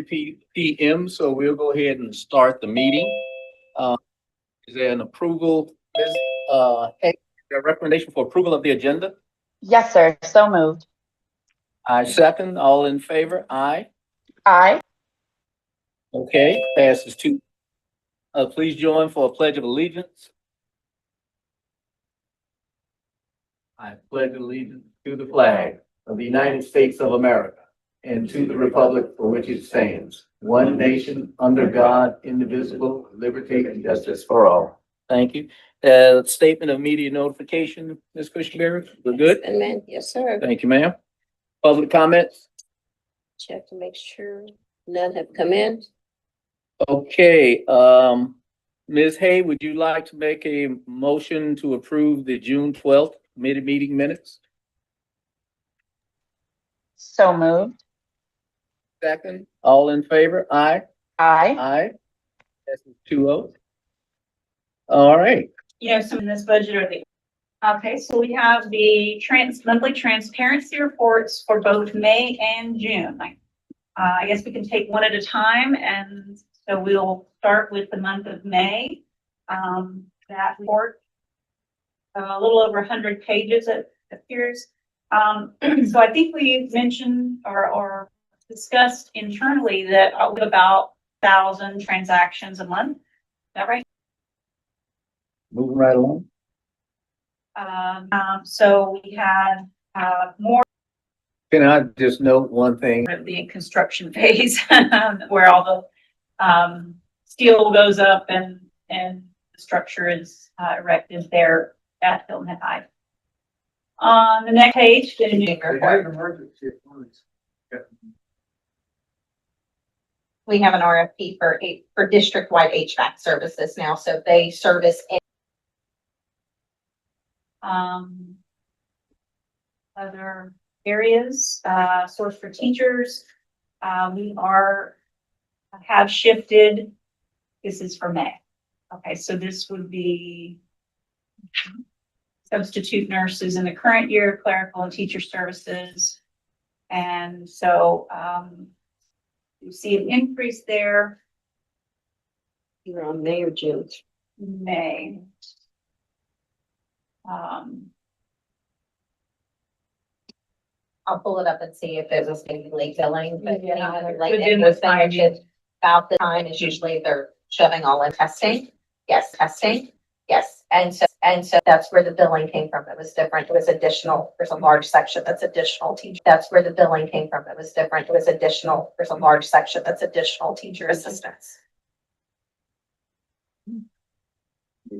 PM, so we'll go ahead and start the meeting. Is there an approval, Ms. Hay, a recommendation for approval of the agenda? Yes, sir. So moved. I second. All in favor? Aye. Aye. Okay, passes two. Please join for a pledge of allegiance. I pledge allegiance to the flag of the United States of America and to the republic for which it stands, one nation, under God, indivisible, liberty and justice for all. Thank you. Statement of media notification, Ms. Cushionberry, we're good? Amendment, yes, sir. Thank you, ma'am. Public comments? Check to make sure none have come in. Okay, Ms. Hay, would you like to make a motion to approve the June 12th committee meeting minutes? So moved. Second. All in favor? Aye. Aye. Aye. That's 2-0. All right. Some in this budget are the, okay, so we have the monthly transparency reports for both May and June. I guess we can take one at a time, and so we'll start with the month of May. That report, a little over 100 pages, it appears. So I think we mentioned or discussed internally that we have about 1,000 transactions a month. Is that right? Moving right along. So we had more Can I just note one thing? of the construction phase where all the steel goes up and the structure is erected there at Hilton Head High. On the next page, the new We have an RFP for district-wide HVAC services now, so they service other areas, source for teachers. We have shifted. This is for May. Okay, so this would be substitute nurses in the current year, clerical and teacher services. And so you see an increase there. You're on May or June. May. I'll pull it up and see if it was maybe late billing, but Yeah, late within invoice the time. which is about the time is usually they're shoving all in testing. Yes, testing. Yes. And so that's where the billing came from. It was different. It was additional. There's a large section that's additional teacher. That's where the billing came from. It was different. It was additional. There's a large section that's additional teacher assistance.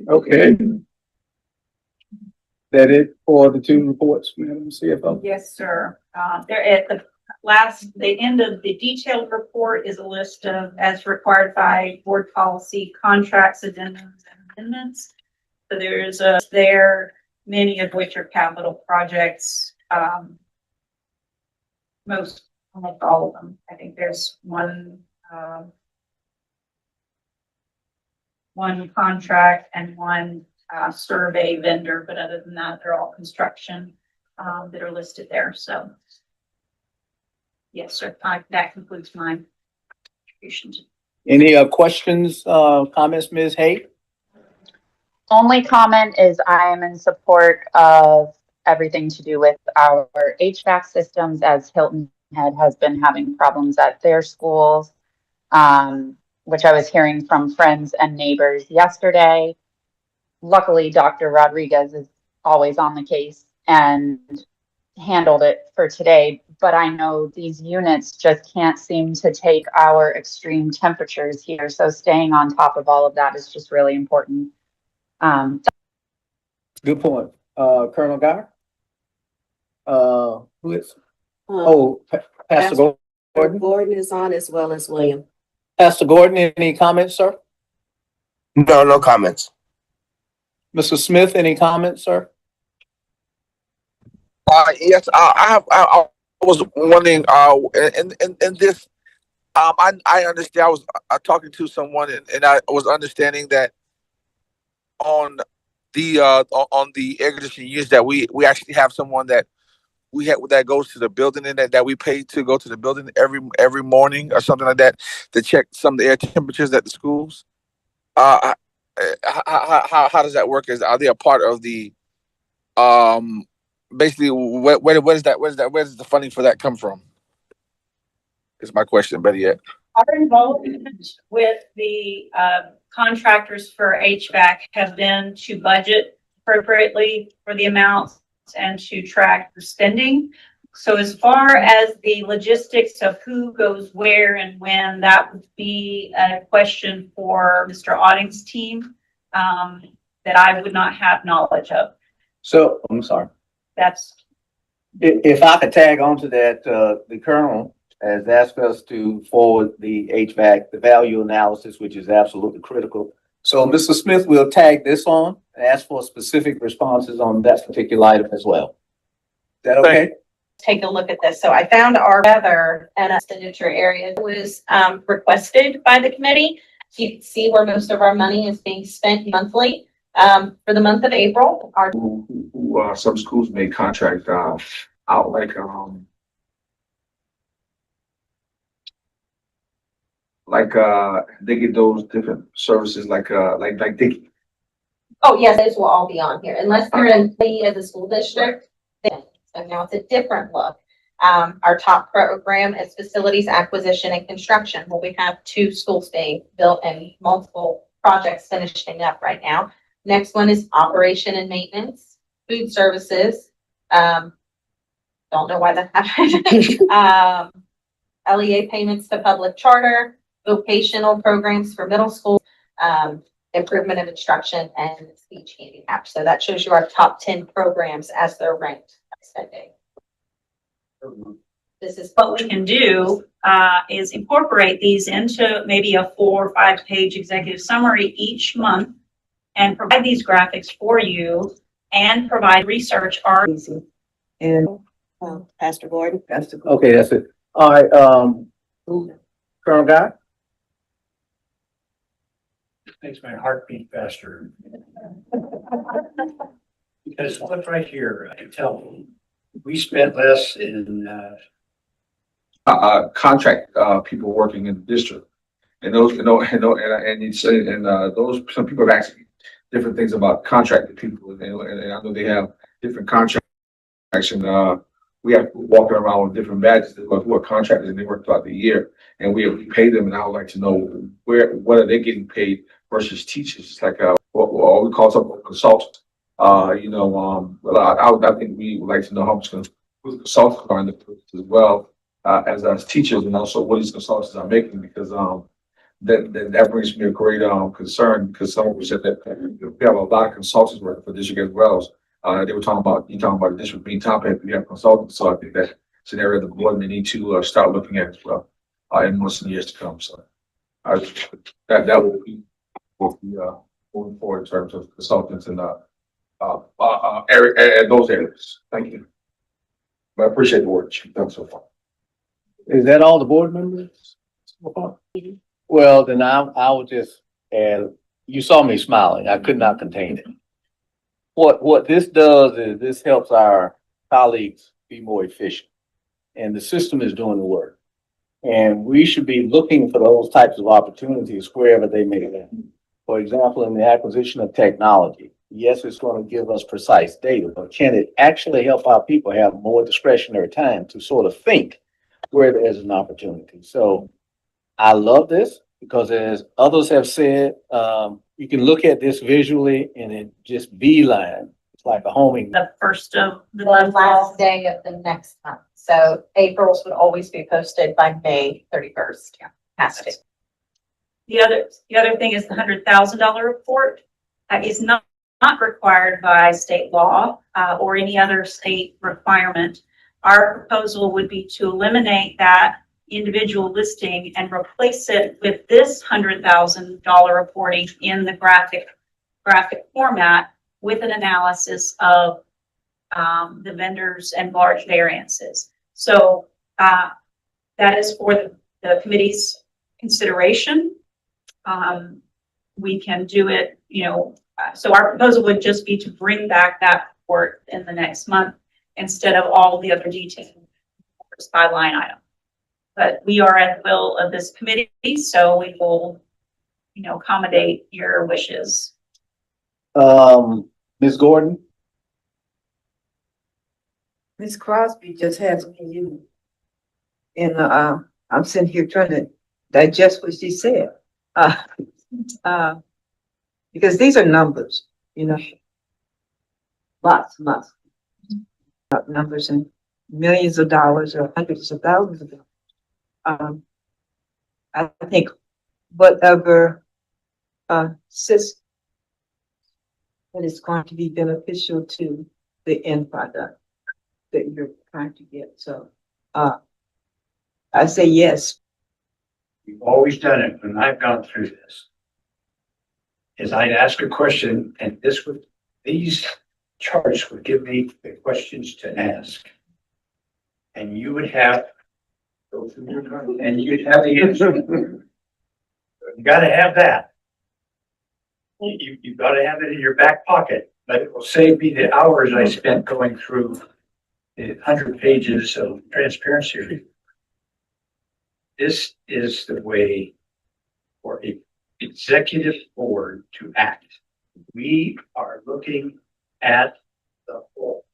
Okay. That it for the two reports, Madam CFO? Yes, sir. There at the end of the detailed report is a list of, as required by board policy, contracts, addendums, and amendments. So there is many of which are capital projects. Almost all of them. I think there's one contract and one survey vendor, but other than that, they're all construction that are listed there. So yes, sir, that concludes my contribution. Any questions, comments, Ms. Hay? Only comment is I am in support of everything to do with our HVAC systems, as Hilton Head has been having problems at their schools, which I was hearing from friends and neighbors yesterday. Luckily, Dr. Rodriguez is always on the case and handled it for today, but I know these units just can't seem to take our extreme temperatures here. So staying on top of all of that is just really important. Good point. Colonel Guy? Who is? Pastor Gordon? Gordon is on as well as William. Pastor Gordon, any comments, sir? No comments. Mr. Smith, any comments, sir? Yes, I was wondering, in this, I understand, I was talking to someone and I was understanding that on the air conditioning units that we actually have someone that that goes to the building and that we pay to go to the building every morning or something like that to check some of the air temperatures at the schools? Uh, how does that work? Are they a part of the um basically where does the funding for that come from? Is my question. Better yet. Our involvement with the contractors for HVAC have been to budget appropriately for the amounts and to track the spending. So as far as the logistics of who goes where and when, that would be a question for Mr. Otting's team that I would not have knowledge of. So, I'm sorry. That's If I could tag on to that, the Colonel has asked us to forward the HVAC, the value analysis, which is absolutely critical. So Mr. Smith will tag this on and ask for specific responses on that particular item as well. Is that okay? Take a look at this. So I found our weather and expenditure area was requested by the committee. You can see where most of our money is being spent monthly. For the month of April, our Some schools may contract out they get those different services like they. oh yes, those will all be on here unless they're an employee of the school district. Then so now it's a different look. Our top program is facilities acquisition and construction. Well, we have 2 schools being built and multiple projects finishing up right now. Next one is operation and maintenance, food services. Don't know why that happened. LEA payments to public charter, vocational programs for middle school, improvement of instruction and speech handicap. So that shows you our top 10 programs as they're ranked by spending. This is what we can do is incorporate these into maybe a 4 or 5 page executive summary each month and provide these graphics for you and provide research art. And Pastor Gordon. Okay, that's it. All right, Colonel Guy? Makes my heart beat faster. Because look right here, I can tell we spent less in Contract people working in the district, and those and you say those some people have asked me different things about contracted people, and I know they have different contracts, and we have walking around with different badges who are contractors and they work throughout the year, and we pay them, and I would like to know what are they getting paid versus teachers. It's like what we call something consultants. I think we would like to know how much consultants are in the business as well. As teachers, and also what these consultants are making, because that brings me a great concern, because some of us said that we have a lot of consultants working for district as well. They were talking about the district being top heavy. We have consultants, so I think that's an area the board may need to start looking at as well in months and years to come. So that will be moving forward in terms of consultants and those areas. Thank you. But I appreciate the work you've done so far. Is that all the board members? Well, then I will just add, you saw me smiling. I could not contain it. What this does is this helps our colleagues be more efficient, and the system is doing the work. And we should be looking for those types of opportunities wherever they may be. For example, in the acquisition of technology, yes, it's going to give us precise data, but can it actually help our people have more discretionary time to sort of think where there's an opportunity? So I love this because, as others have said, you can look at this visually and it just beeline. It's like a homing. The first of the the month. last day of the next month. So April's would always be posted by May 31st. Yeah, has to. The other thing is the $100,000 report is not required by state law or any other state requirement. Our proposal would be to eliminate that individual listing and replace it with this $100,000 reporting in the graphic format with an analysis of the vendors and large variances. So that is for the committee's consideration. We can do it, so our proposal would just be to bring back that report in the next month. instead of all the other details by line item. But we are at the will of this committee, so we will, accommodate your wishes. Ms. Gordon? Miss Crosby just has me you. And, I'm sitting here trying to digest what she said. Uh, because these are numbers, lots of numbers and millions of dollars or hundreds of thousands of dollars. I think whatever, system that is going to be beneficial to the end product that you're trying to get. So, I say yes. We've always done it when I've gone through this. Is I'd ask a question and these charts would give me the questions to ask. And you would have, and you'd have the answer. You gotta have that. You've gotta have it in your back pocket, but it will save me the hours I spent going through the 100 pages of transparency. This is the way for a executive board to act. We are looking at the whole.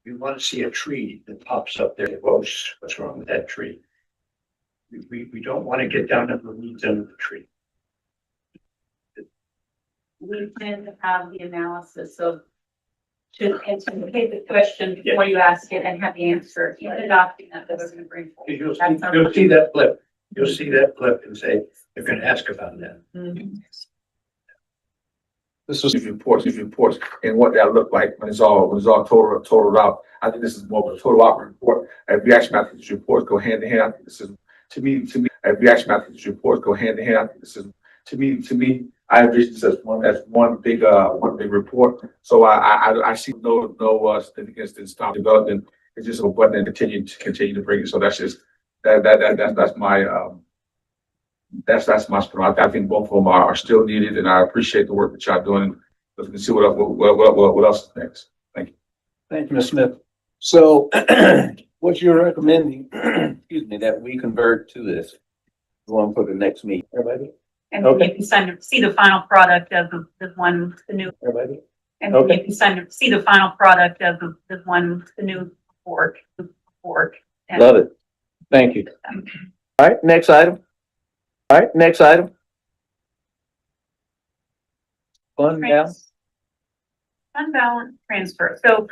We want to see a tree that pops up there. What's wrong with that tree? We don't want to get down to the weeds under the tree. We plan to have the analysis to anticipate the question before you ask it and have the answer in the document that we're going to bring forward. You'll see that flip. You'll see that flip and say, they're going to ask about that. This was these reports, and what that looked like when it's all totaled out. I think this is more of a total operating report. If we actually, I think these reports go hand in hand. I think this is, to me, if we actually, I think these reports go hand in hand. I think this is, to me, I envision this as one big report. So I see no significance in stop development. It's just a button and continue to bring it. So that's just, that's my, that's my spot. I think both of them are still needed, and I appreciate the work that y'all doing. Let's see what else is next. Thank you. Thank you, Ms. Smith. So what you're recommending, excuse me, that we convert to this one for the next meeting. Everybody? And then you can see the final product of the new. Everybody? And then Okay. you can see the final product of the new report. And- Love it. Thank you. All right, next item. Fund balance. Fund balance transfer. So,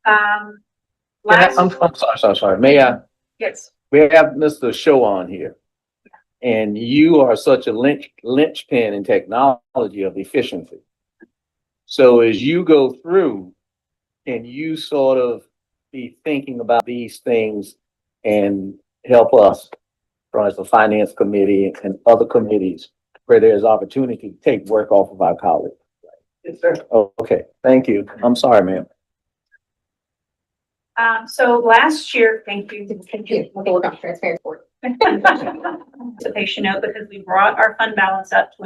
I'm last, sorry. May I? yes, We have Mr. Show on here. And you are such a linchpin in technology of efficiency. So as you go through, can you sort of be thinking about these things and help us as a finance committee and other committees where there's opportunity to take work off of our colleagues? Yes, sir. Oh, okay, thank you. I'm sorry, ma'am. so last year, thank you. We'll work on transparency report. Participation note because we brought our fund balance up to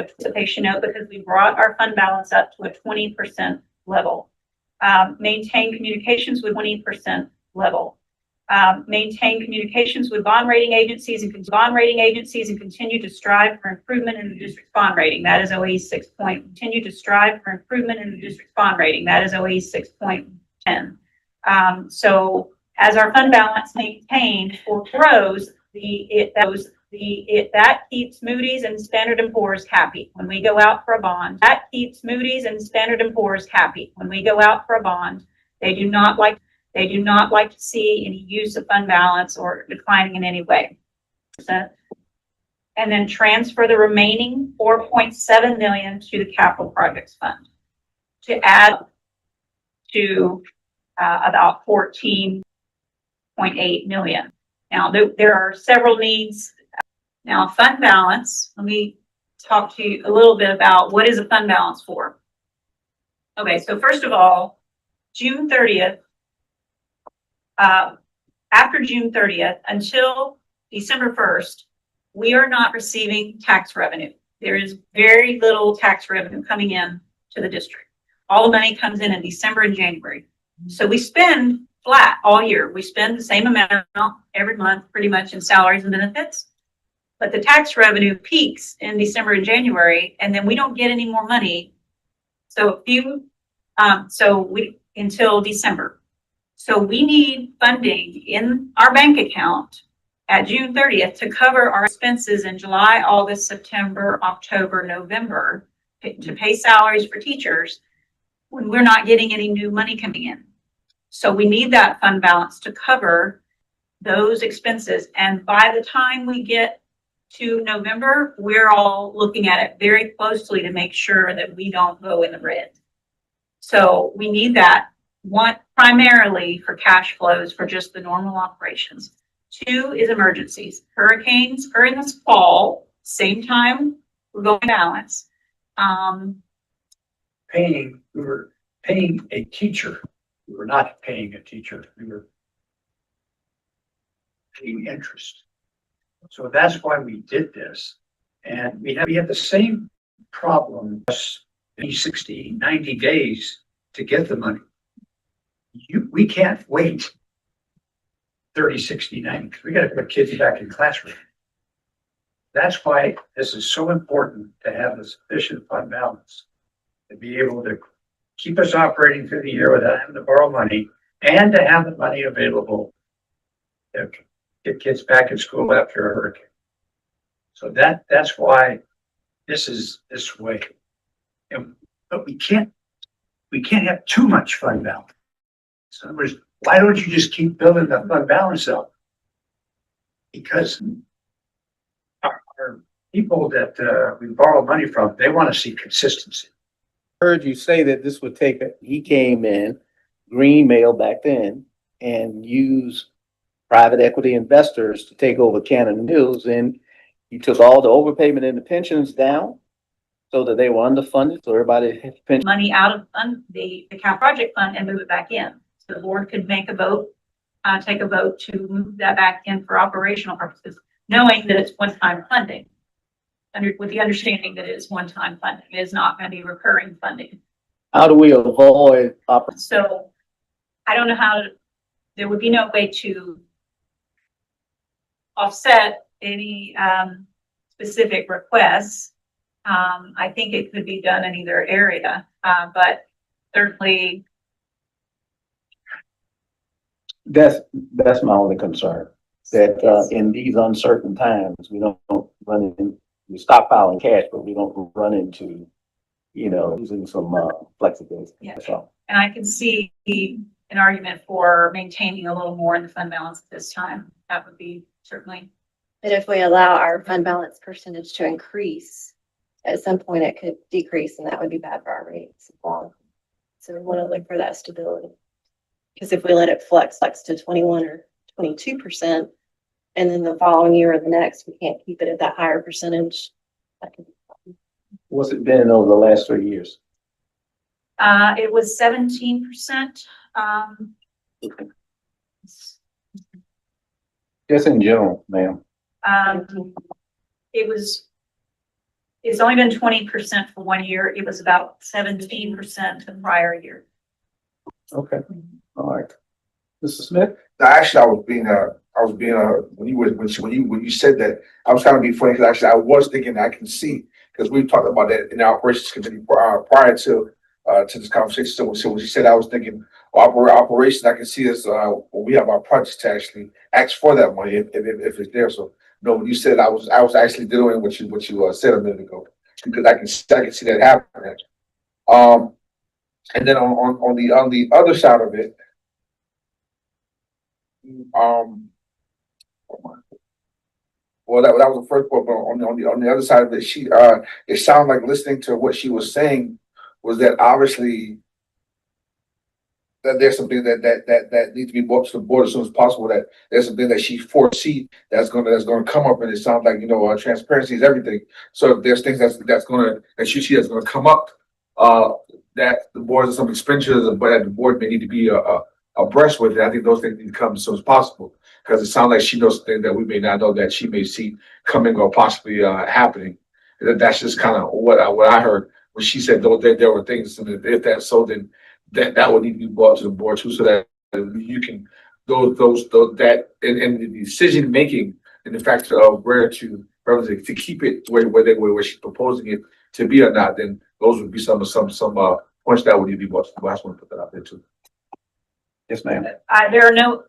a 20% level. Maintain communications with 20% level. Maintain communications with bond rating agencies and continue to strive for improvement in the district's bond rating. That is OE 6 point. Continue to strive for improvement in the district's bond rating. That is OE 6.10. So as our fund balance maintained or grows, that keeps Moody's and Standard & Poor's happy when we go out for a bond. That keeps Moody's and Standard & Poor's happy when we go out for a bond. They do not like to see any use of fund balance or declining in any way. And then transfer the remaining 4.7 million to the capital projects fund to add to about 14.8 million. Now, there are several needs. Now, fund balance, let me talk to you a little bit about what is a fund balance for. Okay, so first of all, June 30th, after June 30th until December 1st, we are not receiving tax revenue. There is very little tax revenue coming in to the district. All the money comes in December and January. So we spend flat all year. We spend the same amount every month, pretty much in salaries and benefits. But the tax revenue peaks in December and January, and then we don't get any more money. So until December. So we need funding in our bank account at June 30th to cover our expenses in July, August, September, October, November, to pay salaries for teachers when we're not getting any new money coming in. So we need that fund balance to cover those expenses. And by the time we get to November, we're all looking at it very closely to make sure that we don't go in the red. So we need that, one, primarily for cash flows for just the normal operations. Two is emergencies. Hurricanes are in this fall, same time we're going balance. We were paying a teacher. We were not paying a teacher. We were paying interest. So that's why we did this. And we have the same problem, 60, 90 days to get the money. We can't wait 30, 60, 90, because we got to put kids back in classroom. That's why this is so important to have a sufficient fund balance, to be able to keep us operating through the year without having to borrow money, and to have the money available to get kids back in school after a hurricane. So that's why this is this way. But we can't have too much fund balance. So in other words, why don't you just keep building the fund balance up? Because our people that we borrow money from, they want to see consistency. Heard you say that this would take, he came in, green mail back then, and used private equity investors to take over Cannon Mills, and he took all the overpayment in the pensions down so that they were underfunded, so everybody had pension. Money out of the cap project fund and move it back in. So the board could make a vote, take a vote to move that back in for operational purposes, knowing that it's one-time funding. With the understanding that it is one-time funding, it is not going to be recurring funding. How do we avoid So I don't know how there would be no way to offset any specific requests. I think it could be done in either area, but certainly. That's my only concern, that in these uncertain times, we don't run in, we stockpiling cash, but we don't run into, losing some flexibility. Yeah. That's all. And I can see an argument for maintaining a little more in the fund balance at this time. That would be certainly. But if we allow our fund balance percentage to increase, at some point it could decrease, and that would be bad for our rates. So we want to look for that stability. Because if we let it flex to 21 or 22%, and then the following year or the next, we can't keep it at that higher percentage. That could be a problem. What's it been over the last 3 years? It was 17%. Just in general, ma'am. It's only been 20% for 1 year. It was about 17% the prior year. Okay, all right. Mr. Smith? No, actually, when you said that, I was kind of being funny, because actually I was thinking, I can see, because we talked about that in our operations committee prior to this conversation. So when she said, I was thinking operations, I can see this when we have our projects to actually ask for that money if it's there. So no, when you said, I was actually doing what you said a minute ago, because I can see that happening. And then on the other side of it, well, that was the first part, but on the other side of it, it sounded like, listening to what she was saying, was that obviously that there's something that needs to be brought to the board as soon as possible, that there's something that she foresee that's gonna come up, and it sounds like, transparency is everything. So if there's things that you see that's gonna come up, that the board has some expenditures, but that the board may need to be abreast with it. I think those things need to come as soon as possible, because it sounds like she knows something that we may not know, that she may see coming or possibly happening. That's just kind of what I heard when she said there were things, and if that's so, then that would need to be brought to the board too, so that you can, that, and the decision making and the factor of where to keep it where she's proposing it to be or not, then those would be some points that would need to be brought to the board. I just want to put that out there too. Yes, ma'am. There are no,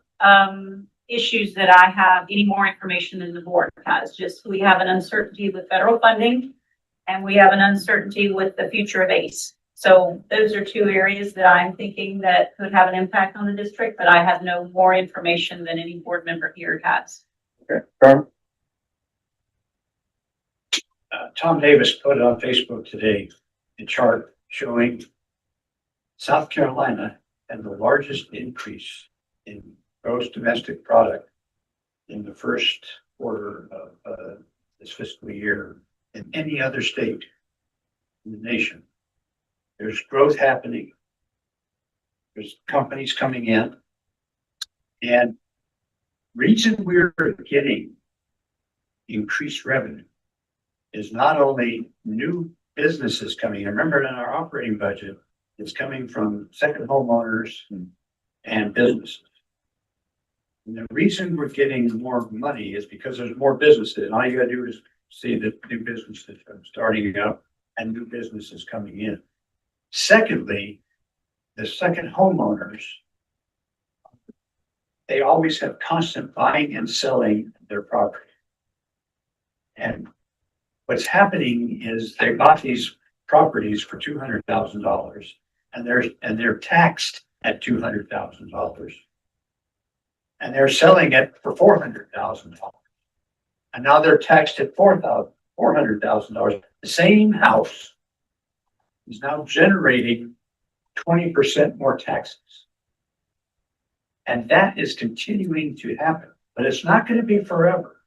issues that I have any more information than the board has. Just we have an uncertainty with federal funding and we have an uncertainty with the future of ACE. So those are two areas that I'm thinking that could have an impact on the district, but I have no more information than any board member here has. Okay. Carmen? Tom Davis put on Facebook today a chart showing South Carolina had the largest increase in gross domestic product in the first quarter of this fiscal year in any other state in the nation. There's growth happening. There's companies coming in. And reason we're getting increased revenue is not only new businesses coming in. Remember, in our operating budget, it's coming from second homeowners and businesses. And the reason we're getting more money is because there's more businesses. And all you gotta do is see the new businesses starting up and new businesses coming in. Secondly, the second homeowners, they always have constant buying and selling their property. And what's happening is they bought these properties for $200,000 and they're taxed at $200,000. And they're selling it for $400,000. And now they're taxed at $400,000. The same house is now generating 20% more taxes. And that is continuing to happen, but it's not going to be forever.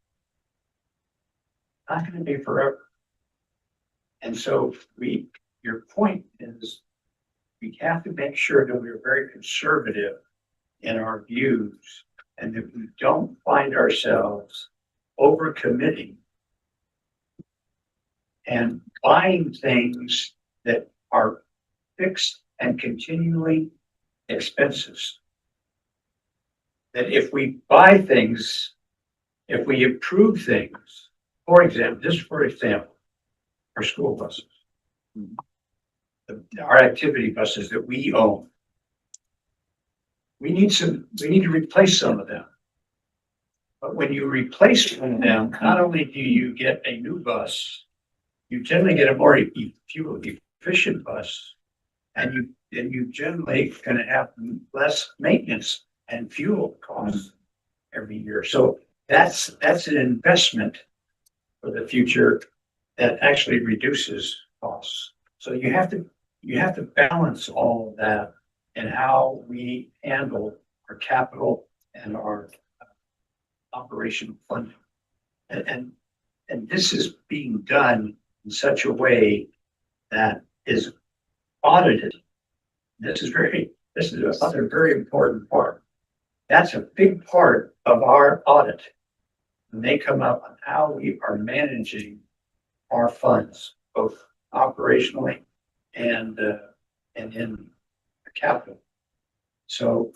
Not going to be forever. And so your point is we have to make sure that we're very conservative in our views and that we don't find ourselves overcommitting and buying things that are fixed and continuing expenses. That if we buy things, if we improve things, for example, our school buses, our activity buses that we own, we need to replace some of them. But when you replace one of them, not only do you get a new bus, you generally get a more fuel efficient bus, and you generally going to have less maintenance and fuel costs every year. So that's an investment for the future that actually reduces costs. So you have to balance all of that and how we handle our capital and our operational funding. And this is being done in such a way that is audited. This is another very important part. That's a big part of our audit. And they come up on how we are managing our funds, both operationally and in capital. So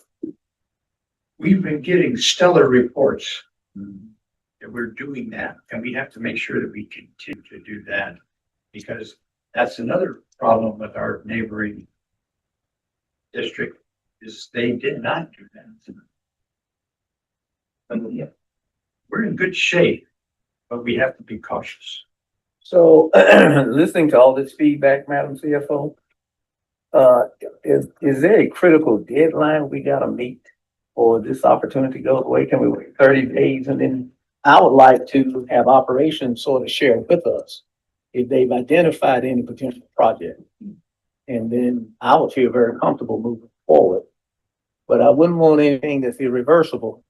we've been getting stellar reports that we're doing that, and we have to make sure that we continue to do that, because that's another problem with our neighboring district is they did not do that. We're in good shape, but we have to be cautious. So, listening to all this feedback, Madam CFO, is there a critical deadline we gotta meet or this opportunity goes away? Can we wait 30 days? And then I would like to have operations sort of share with us if they've identified any potential project. And then I would feel very comfortable moving forward. But I wouldn't want anything that's irreversible.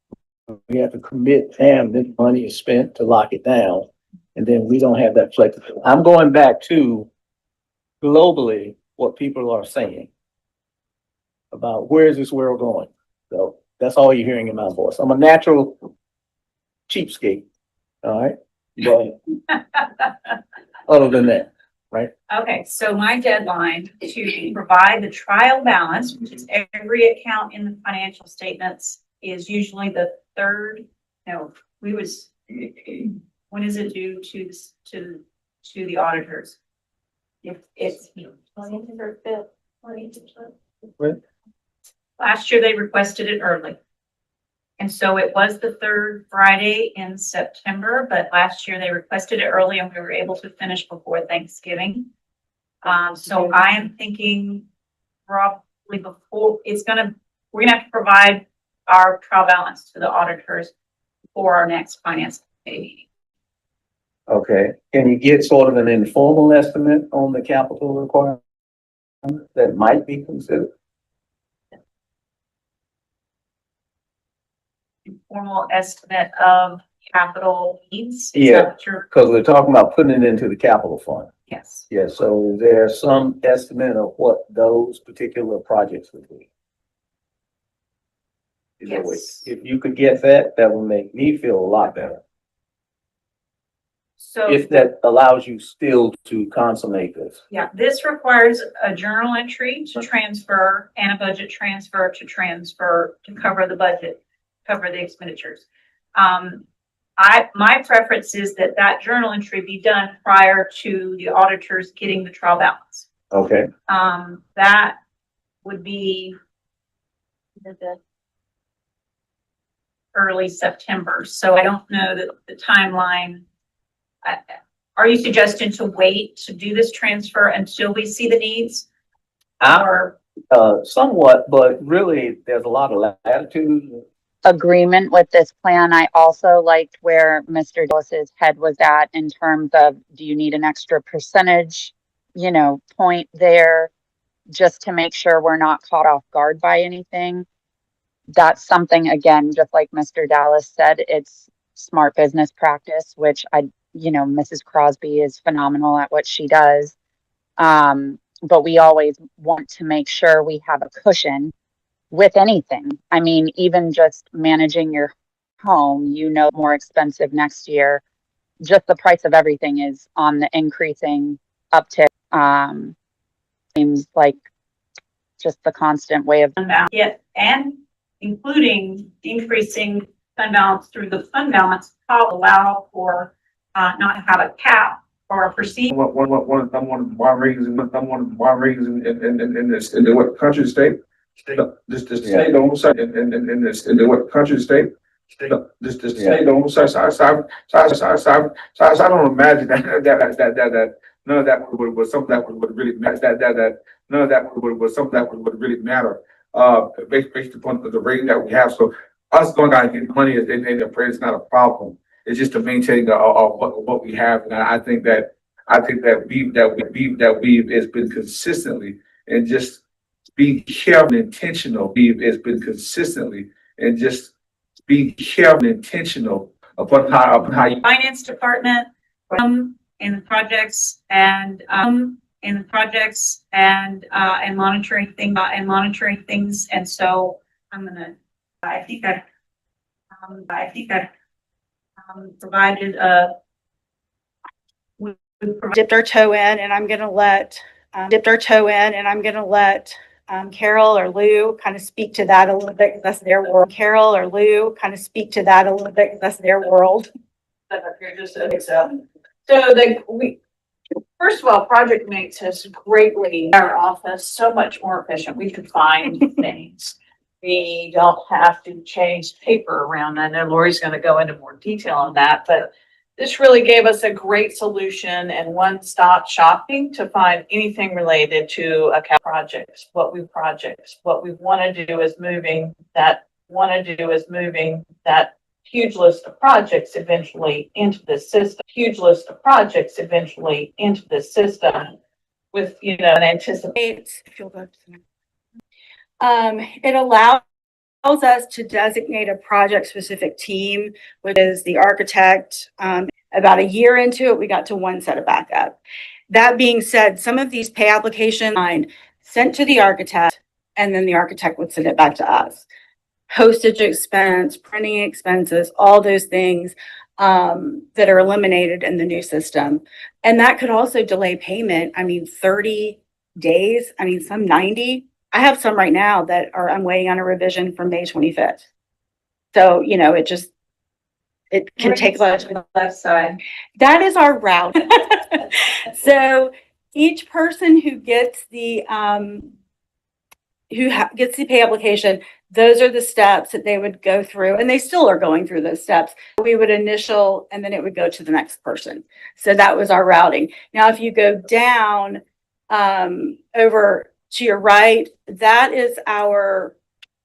We have to commit, damn, this money is spent to lock it down. And then we don't have that flexibility. I'm going back to globally what people are saying about where is this world going. So that's all you're hearing in my voice. I'm a natural cheapskate, all right? But other than that, right? Okay, so my deadline to provide the trial balance, which is every account in the financial statements, is usually the third, no, when is it due to the auditors? If it's. Last year, they requested it early. And so it was the third Friday in September, but last year they requested it early and we were able to finish before Thanksgiving. So I am thinking probably before we're gonna have to provide our trial balance to the auditors for our next finance meeting. Okay, can you get sort of an informal estimate on the capital requirement that might be considered? Formal estimate of capital needs. Is Yeah. that what you're- Because we're talking about putting it into the capital fund. Yes. Yeah, so is there some estimate of what those particular projects would be? Is there a way- Yes. If you could get that, that would make me feel a lot better. So. If that allows you still to consummate this. Yeah, this requires a journal entry to transfer and a budget transfer to cover the budget, cover the expenditures. My preference is that journal entry be done prior to the auditors getting the trial balance. Okay, That would be early September, so I don't know that the timeline. Are you suggesting to wait to do this transfer until we see the needs? Or, somewhat, but really, there's a lot of latitude. Agreement with this plan. I also liked where Mr. Dallas's head was at in terms of, do you need an extra percentage, point there just to make sure we're not caught off guard by anything? That's something, again, just like Mr. Dallas said, it's smart business practice, which Mrs. Crosby is phenomenal at what she does. But we always want to make sure we have a cushion with anything. I mean, even just managing your home, more expensive next year. Just the price of everything is on the increasing uptick. Seems like just the constant way of yeah, and including increasing fund balance through the fund balance, will allow for, not have a cap or a perceived. One of the why reasons in the what country state? This state the oversight in this in the what country state? This state the oversight. So I don't imagine that none of that was something that would really matter. That none of that was something that would really matter. Based upon the rating that we have. So us going out and getting money in the prayer is not a problem. It's just to maintain what we have, and I think that we've has been consistently and just being careful and intentional. Has been consistently and just being careful and intentional upon how you. Finance department, in projects and monitoring things. And so I think that provided dipped our toe in, and I'm gonna let Carol or Lou kind of speak to that a little bit, 'cause that's their world. Carol or Lou kind of speak to that a little bit, 'cause that's their world. First of all, Project makes us greatly, our office, so much more efficient. We can find things. We don't have to change paper around. I know Lori's gonna go into more detail on that, but this really gave us a great solution and one-stop shopping to find anything related to account projects. What we want to do is moving that huge list of projects eventually into the system, with, an anticipation. It allows us to designate a project-specific team, which is the architect. About a year into it, we got to one set of backup. That being said, some of these pay applications sent to the architect, and then the architect would send it back to us. Postage expense, printing expenses, all those things. that are eliminated in the new system. And that could also delay payment. I mean, 30 days, I mean, some 90. I have some right now that are, I'm waiting on a revision from May 25th. So, you know, it can take a lot of time. Left side. That is our route. So each person who gets the, gets the pay application, those are the steps that they would go through, and they still are going through those steps. We would initial, and then it would go to the next person. So that was our routing. Now, if you go down, over to your right, that is our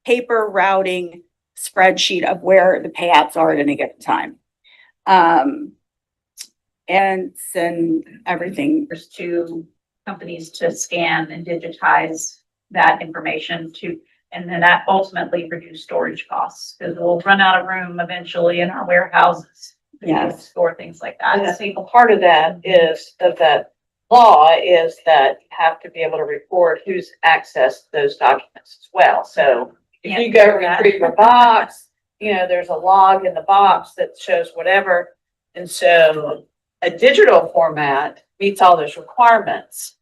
paper routing spreadsheet of where the pay apps are at any given time. And send everything. There's two companies to scan and digitize that information to, and then that ultimately reduce storage costs, because we'll run out of room eventually in our warehouses. to Yes. Store things like And I that. think a part of that is that law is that you have to be able to report who's accessed those documents as well. So if you go retrieve a box, you know, there's a log in the box that shows whatever. And so a digital format meets all those requirements.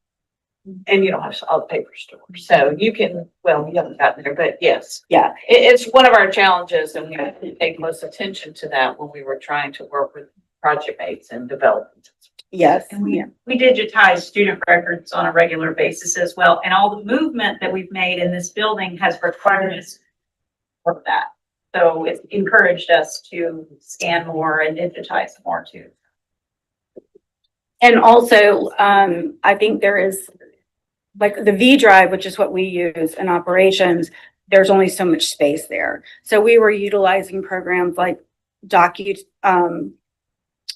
And you don't have all the paper stores. So you can, well, you haven't gotten there, but yes. Yeah. It's one of our challenges, and we have to pay close attention to that when we were trying to work with project mates and development. Yes. And we digitize student records on a regular basis as well. And all the movement that we've made in this building has required us for that. So it's encouraged us to scan more and digitize more too. And also, I think there is, like the V drive, which is what we use in operations, there's only so much space there. So we were utilizing programs like Dropbox.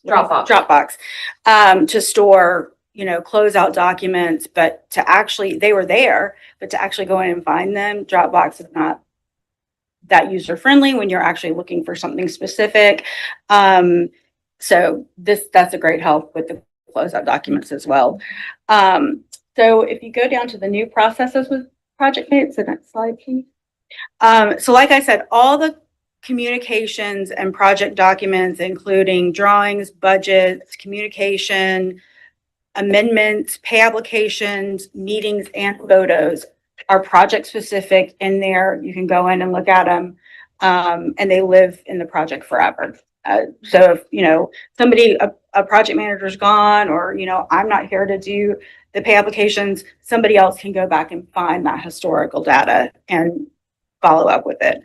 Dropbox, to store, you know, closeout documents, but to actually, they were there, but to actually go in and find them, Dropbox is not that user friendly when you're actually looking for something specific. So that's a great help with the closeout documents as well. So if you go down to the new processes with project mates, the next slide, please. So like I said, all the communications and project documents, including drawings, budgets, communication, amendments, pay applications, meetings, and photos are project specific in there. You can go in and look at them, and they live in the project forever. So if, you know, a project manager's gone, or, you know, I'm not here to do the pay applications, somebody else can go back and find that historical data and follow up with it.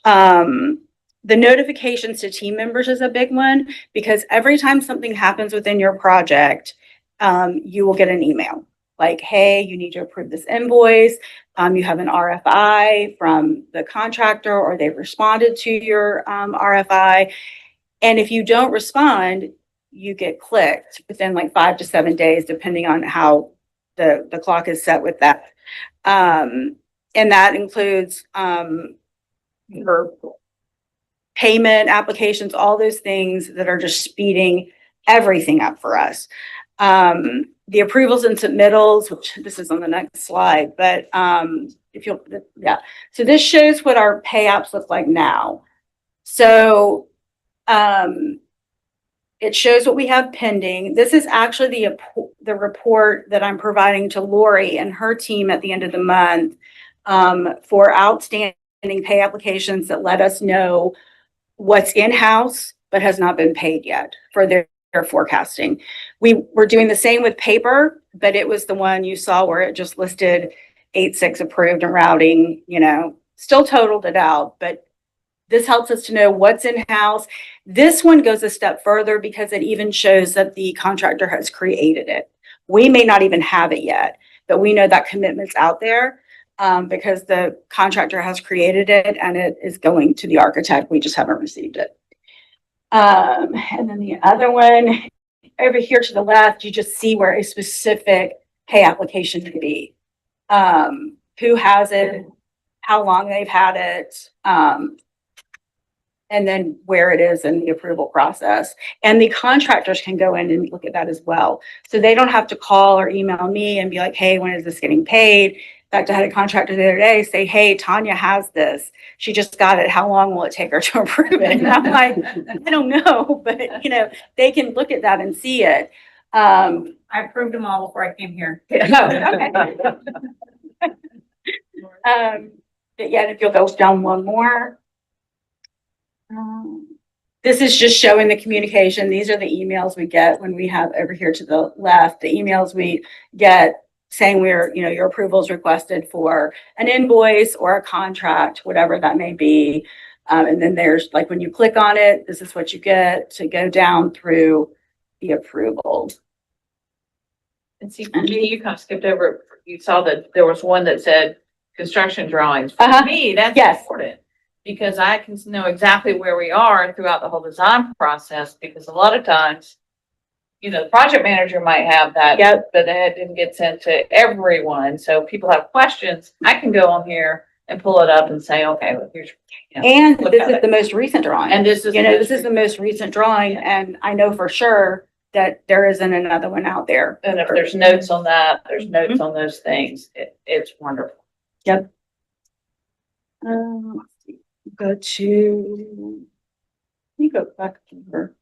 The notifications to team members is a big one, because every time something happens within your project, you will get an email like, hey, you need to approve this invoice. You have an RFI from the contractor, or they've responded to your RFI. And if you don't respond, you get clicked within like 5 to 7 days, depending on how the clock is set with that. And that includes your payment applications, all those things that are just speeding everything up for us. The approvals and submittals, which this is on the next slide, but if you'll, yeah. So this shows what our pay apps look like now. So it shows what we have pending. This is actually the report that I'm providing to Lori and her team at the end of the month for outstanding pay applications that let us know what's in-house but has not been paid yet for their forecasting. We were doing the same with paper, but it was the one you saw where it just listed 8-6 approved and routing, you know, still totaled it out, but this helps us to know what's in-house. This one goes a step further because it even shows that the contractor has created it. We may not even have it yet, but we know that commitment's out there because the contractor has created it and it is going to the architect. We just haven't received it. And then the other one over here to the left, you just see where a specific pay application could be. Who has it, how long they've had it, and then where it is in the approval process. And the contractors can go in and look at that as well. So they don't have to call or email me and be like, hey, when is this getting paid? fact, I had a contractor the other day say, hey, Tanya has this. She just got it. How long will it take her to approve it? And I'm like, I don't know, but you know, they can look at that and see it. I approved them all before I came here. But yeah, if you'll go down one more. This is just showing the communication. These are the emails we get when we have over here to the left, the emails we get saying your approval is requested for an invoice or a contract, whatever that may be. And then there's like, when you click on it, this is what you get to go down through the approval. And see, for me, you kind of skipped over, you saw that there was one that said construction drawings. For Uh-huh. me, that's Yes. important. Because I can know exactly where we are throughout the whole design process, because a lot of times, the project manager might have that. Yep. But it didn't get sent to everyone. So people have questions. I can go on here and pull it up and say, okay, well, here's. And look this at is it. the most recent drawing. And this is. This is the most recent drawing, and I know for sure that there isn't another one out there. And if there's notes on that, there's notes on those things. It's wonderful. Yep. Let's see. Go to. Let me go back over.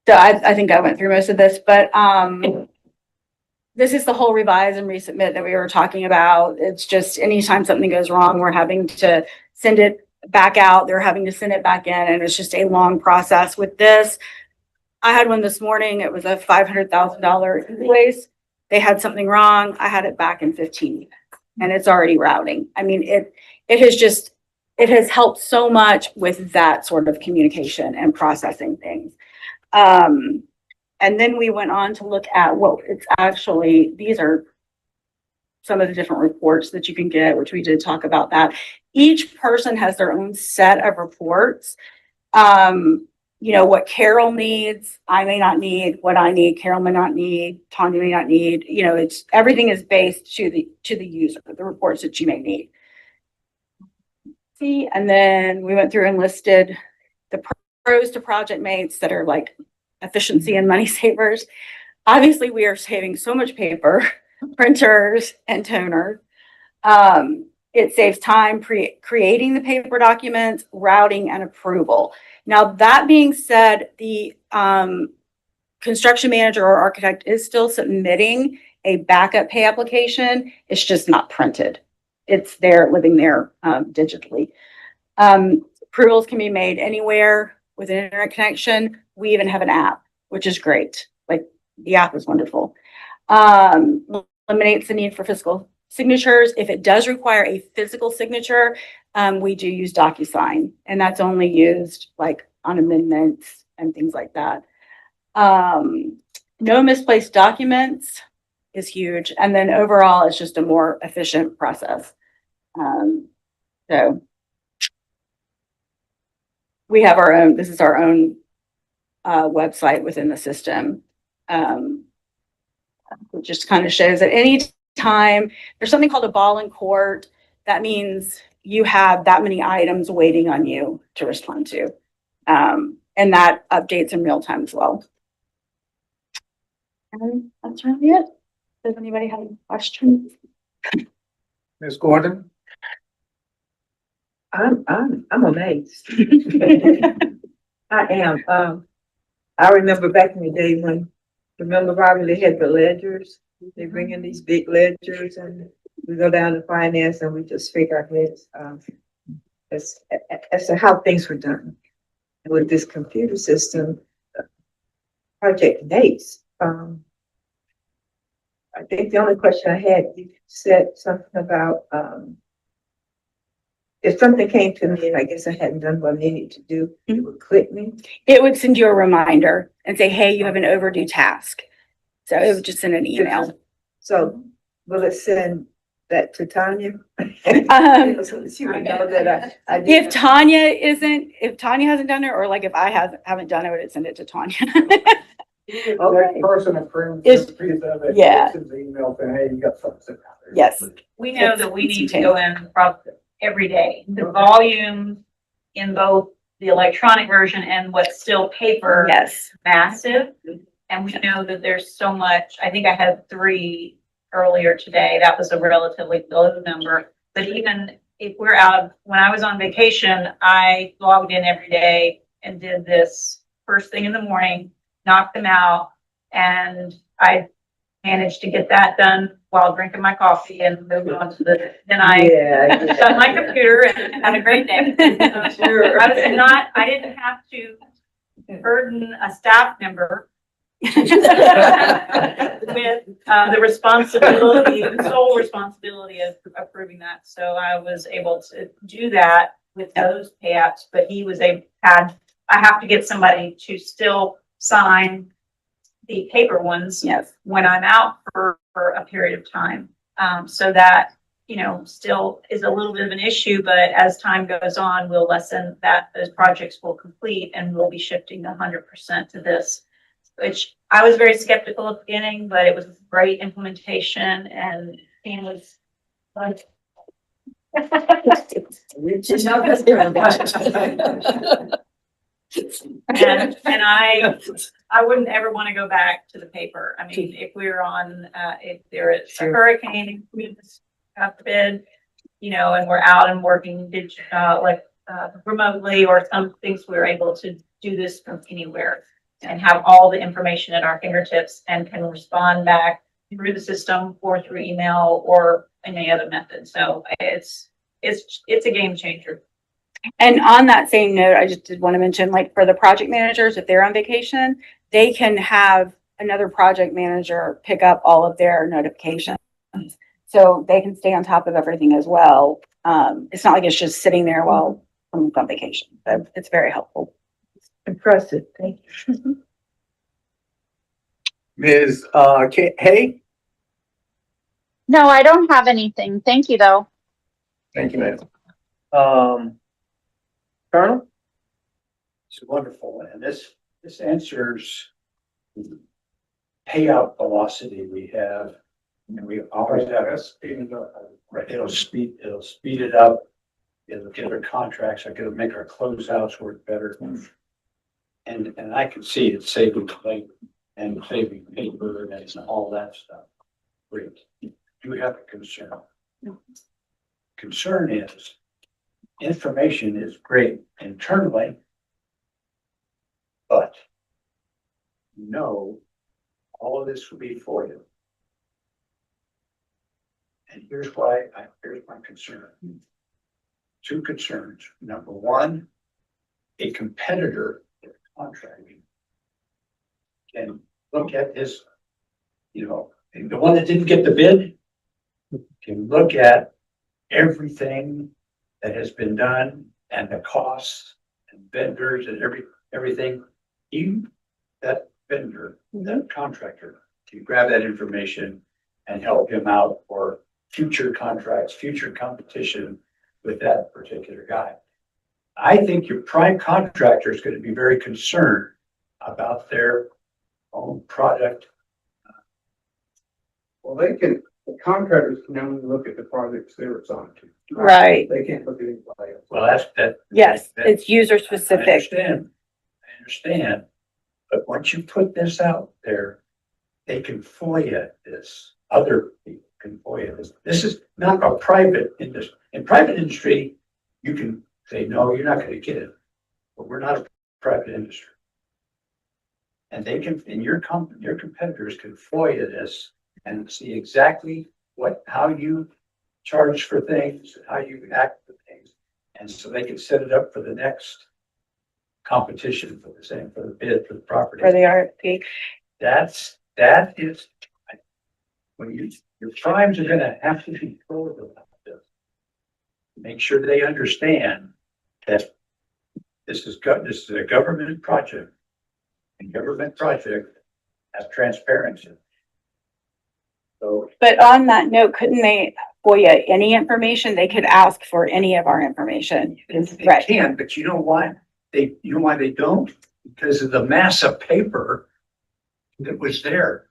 So I think I went through most of this, but this is the whole revise and resubmit that we were talking about. It's just anytime something goes wrong, we're having to send it back out. They're having to send it back in, and it's just a long process with this. I had one this morning. It was a $500,000 invoice. They had something wrong. I had it back in 15 minutes, and it's already routing. I mean, it has helped so much with that sort of communication and processing things. And then we went on to look at what it's actually, these are some of the different reports that you can get, which we did talk about that. Each person has their own set of reports. What Carol needs, I may not need. What I need, Carol may not need. Tanya may not need. It's everything is based to the user, the reports that you may need. See, and then we went through and listed the pros to project mates that are like efficiency and money savers. Obviously, we are saving so much paper, printers and toner. It saves time creating the paper documents, routing, and approval. Now, that being said, the construction manager or architect is still submitting a backup pay application. It's just not printed. It's there, living there digitally. Approvals can be made anywhere with an internet connection. We even have an app, which is great. Like, the app is wonderful. Eliminates the need for physical signatures. If it does require a physical signature, we do use DocuSign, and that's only used like on amendments and things like that. No misplaced documents is huge. And then overall, it's just a more efficient process. So we have our own, this is our own website within the system. It just kind of shows that any time there's something called a ball in court, that means you have that many items waiting on you to respond to. And that updates in real time as well. And that's really it. Does anybody have any questions? Ms. Gordon? I'm amazed. I am. I remember back in the day remember Bobby, they had the ledgers. They bring in these big ledgers and we go down to finance and we just figure our heads as to how things were done. And with this computer system, Project Nates, I think the only question I had, you said something about if something came to me and I guess I hadn't done what I needed to do, it would click me. It would send you a reminder and say, hey, you have an overdue task. So it would just send an email. So will it send that to Tanya? So she would know that I did. If Tanya hasn't done it, or like if I haven't done it, I would send it to Tanya. Okay. Person approved. Yeah. Email saying, hey, you got something sitting out there. Yes. We know that we need to go in probably every day. The volume in both the electronic version and what's still paper. Yes. Massive. And we know that there's so much, I think I had 3 earlier today. That was a relatively low number. But even if we're out, when I was on vacation, I logged in every day and did this first thing in the morning, knocked them out, and I managed to get that done while drinking my coffee and moved on to then I shut my computer and had a great day. I didn't have to burden a staff member with the responsibility, the sole responsibility of approving that. So I was able to do that with those payouts, but he was I have to get somebody to still sign the paper ones Yes. when I'm out for a period of time. So that, still is a little bit of an issue, but as time goes on, we'll lessen that. Those projects will complete and we'll be shifting 100% to this, which I was very skeptical at the beginning, but it was great implementation and it was like. And I wouldn't ever want to go back to the paper. I mean, if we're on, if there is a hurricane, we just have to bid, and we're out and working remotely, or some things we're able to do this from anywhere and have all the information at our fingertips and can respond back through the system or through email or any other method. So it's a game changer. And on that same note, I just did want to mention, like for the project managers, if they're on vacation, they can have another project manager pick up all of their notifications. So they can stay on top of everything as well. It's not like it's just sitting there while someone's on vacation. So it's very helpful. Impressive, thank you. Ms. Hay? No, I don't have anything. Thank you, though. Thank you, ma'am. Colonel? It's wonderful, and this answers the payout velocity we have, and we always have a speed. It'll speed it up. It'll get our contracts, it'll make our closeouts work better. And I can see it saving labor and saving paper and all that stuff. Great. Do we have a concern? Concern is information is great internally, but all of this will be for you. And here's my concern. Two concerns. Number one, a competitor contracting can look at this, the one that didn't get the bid can look at everything that has been done and the costs and vendors and everything. That vendor, that contractor, can grab that information and help him out for future contracts, future competition with that particular guy. I think your prime contractor is going to be very concerned about their own product. Well, the contractors can only look at the projects they're assigned to. Right. They can't look at anybody else. Well, that. Yes, it's user specific. I understand. But once you put this out there, they can FOIA this. Other people can FOIA this. This is not a private industry. In private industry, you can say, no, you're not going to get it. But we're not a private industry. And they can, and your competitors can FOIA this and see exactly how you charge for things, how you act for things. And so they can set it up for the next competition for the bid for the property. For the RFP. That is, when your primes are gonna have to be told about this. Make sure they understand that this is a government project. And government project has transparency. So. But on that note, couldn't they FOIA any information? They could ask for any of our information. They Right. can, but you know why? They don't? Because of the mass of paper that was there.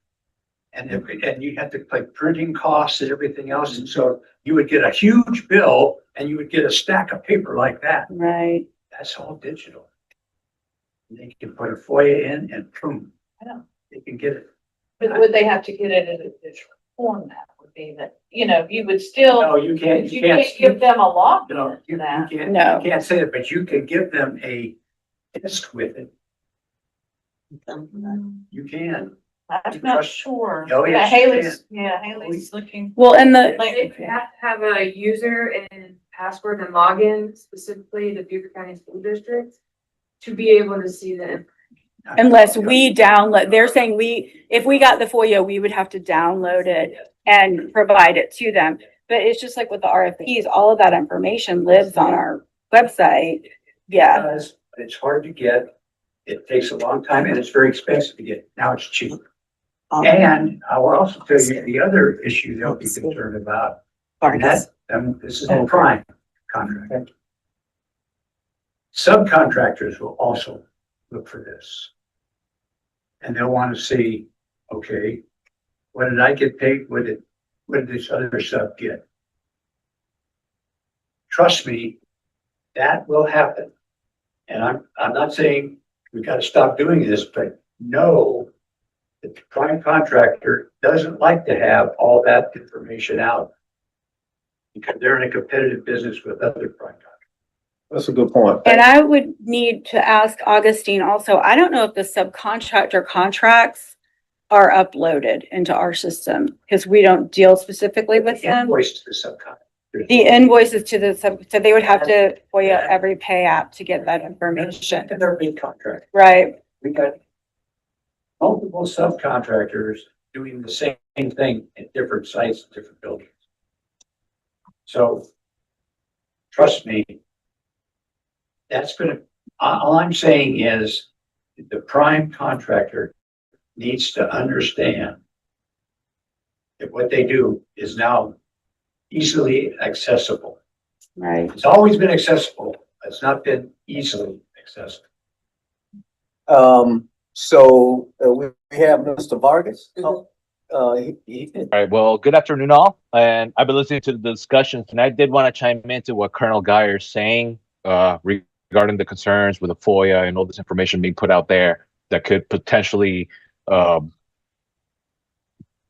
And you had to like printing costs and everything else. And so you would get a huge bill and you would get a stack of paper like that. Right. That's all digital. And they can put a FOIA in and boom, they can get it. But would they have to get it in a digital format? payment. You know, you would still, No, you can't, you can't give them a lock. no, you can't, No. you can't say it, but you can give them a test with it. You can. I'm not sure. Oh, Yeah, yes, you Haley's, yeah, Haley's looking. Well, and the, Like, You have to have a user and password and login specifically to Beaufort County School District to be able to see the. unless we download, they're saying if we got the FOIA, we would have to download it and provide it to them. But it's just like with the RFPs, all of that information lives on our website. Yeah. Because it's hard to get, it takes a long time and it's very expensive to get. Now it's cheap. And I will also tell you the other issue they'll be concerned about, and that, this is a prime contract. Subcontractors will also look for this. And they'll want to see, okay, what did I get paid? What did this other sub get? Trust me, that will happen. And I'm not saying we've got to stop doing this, but know that the prime contractor doesn't like to have all that information out because they're in a competitive business with other prime contractors. That's a good point. And I would need to ask Augustine also, I don't know if the subcontractor contracts are uploaded into our system because we don't deal specifically with them. Invoice to the subcontractor. The invoices to the sub, so they would have to FOIA every pay app to get that information. And they're big contract. Right. We got multiple subcontractors doing the same thing at different sites, different buildings. So trust me, that's gonna, all I'm saying is the prime contractor needs to understand that what they do is now easily accessible. Right. It's always been accessible. It's not been easily accessible. So we have Mr. Vargas. All right, well, good afternoon all, and I've been listening to the discussions, and I did want to chime into what Colonel Geyer is saying regarding the concerns with the FOIA and all this information being put out there that could potentially put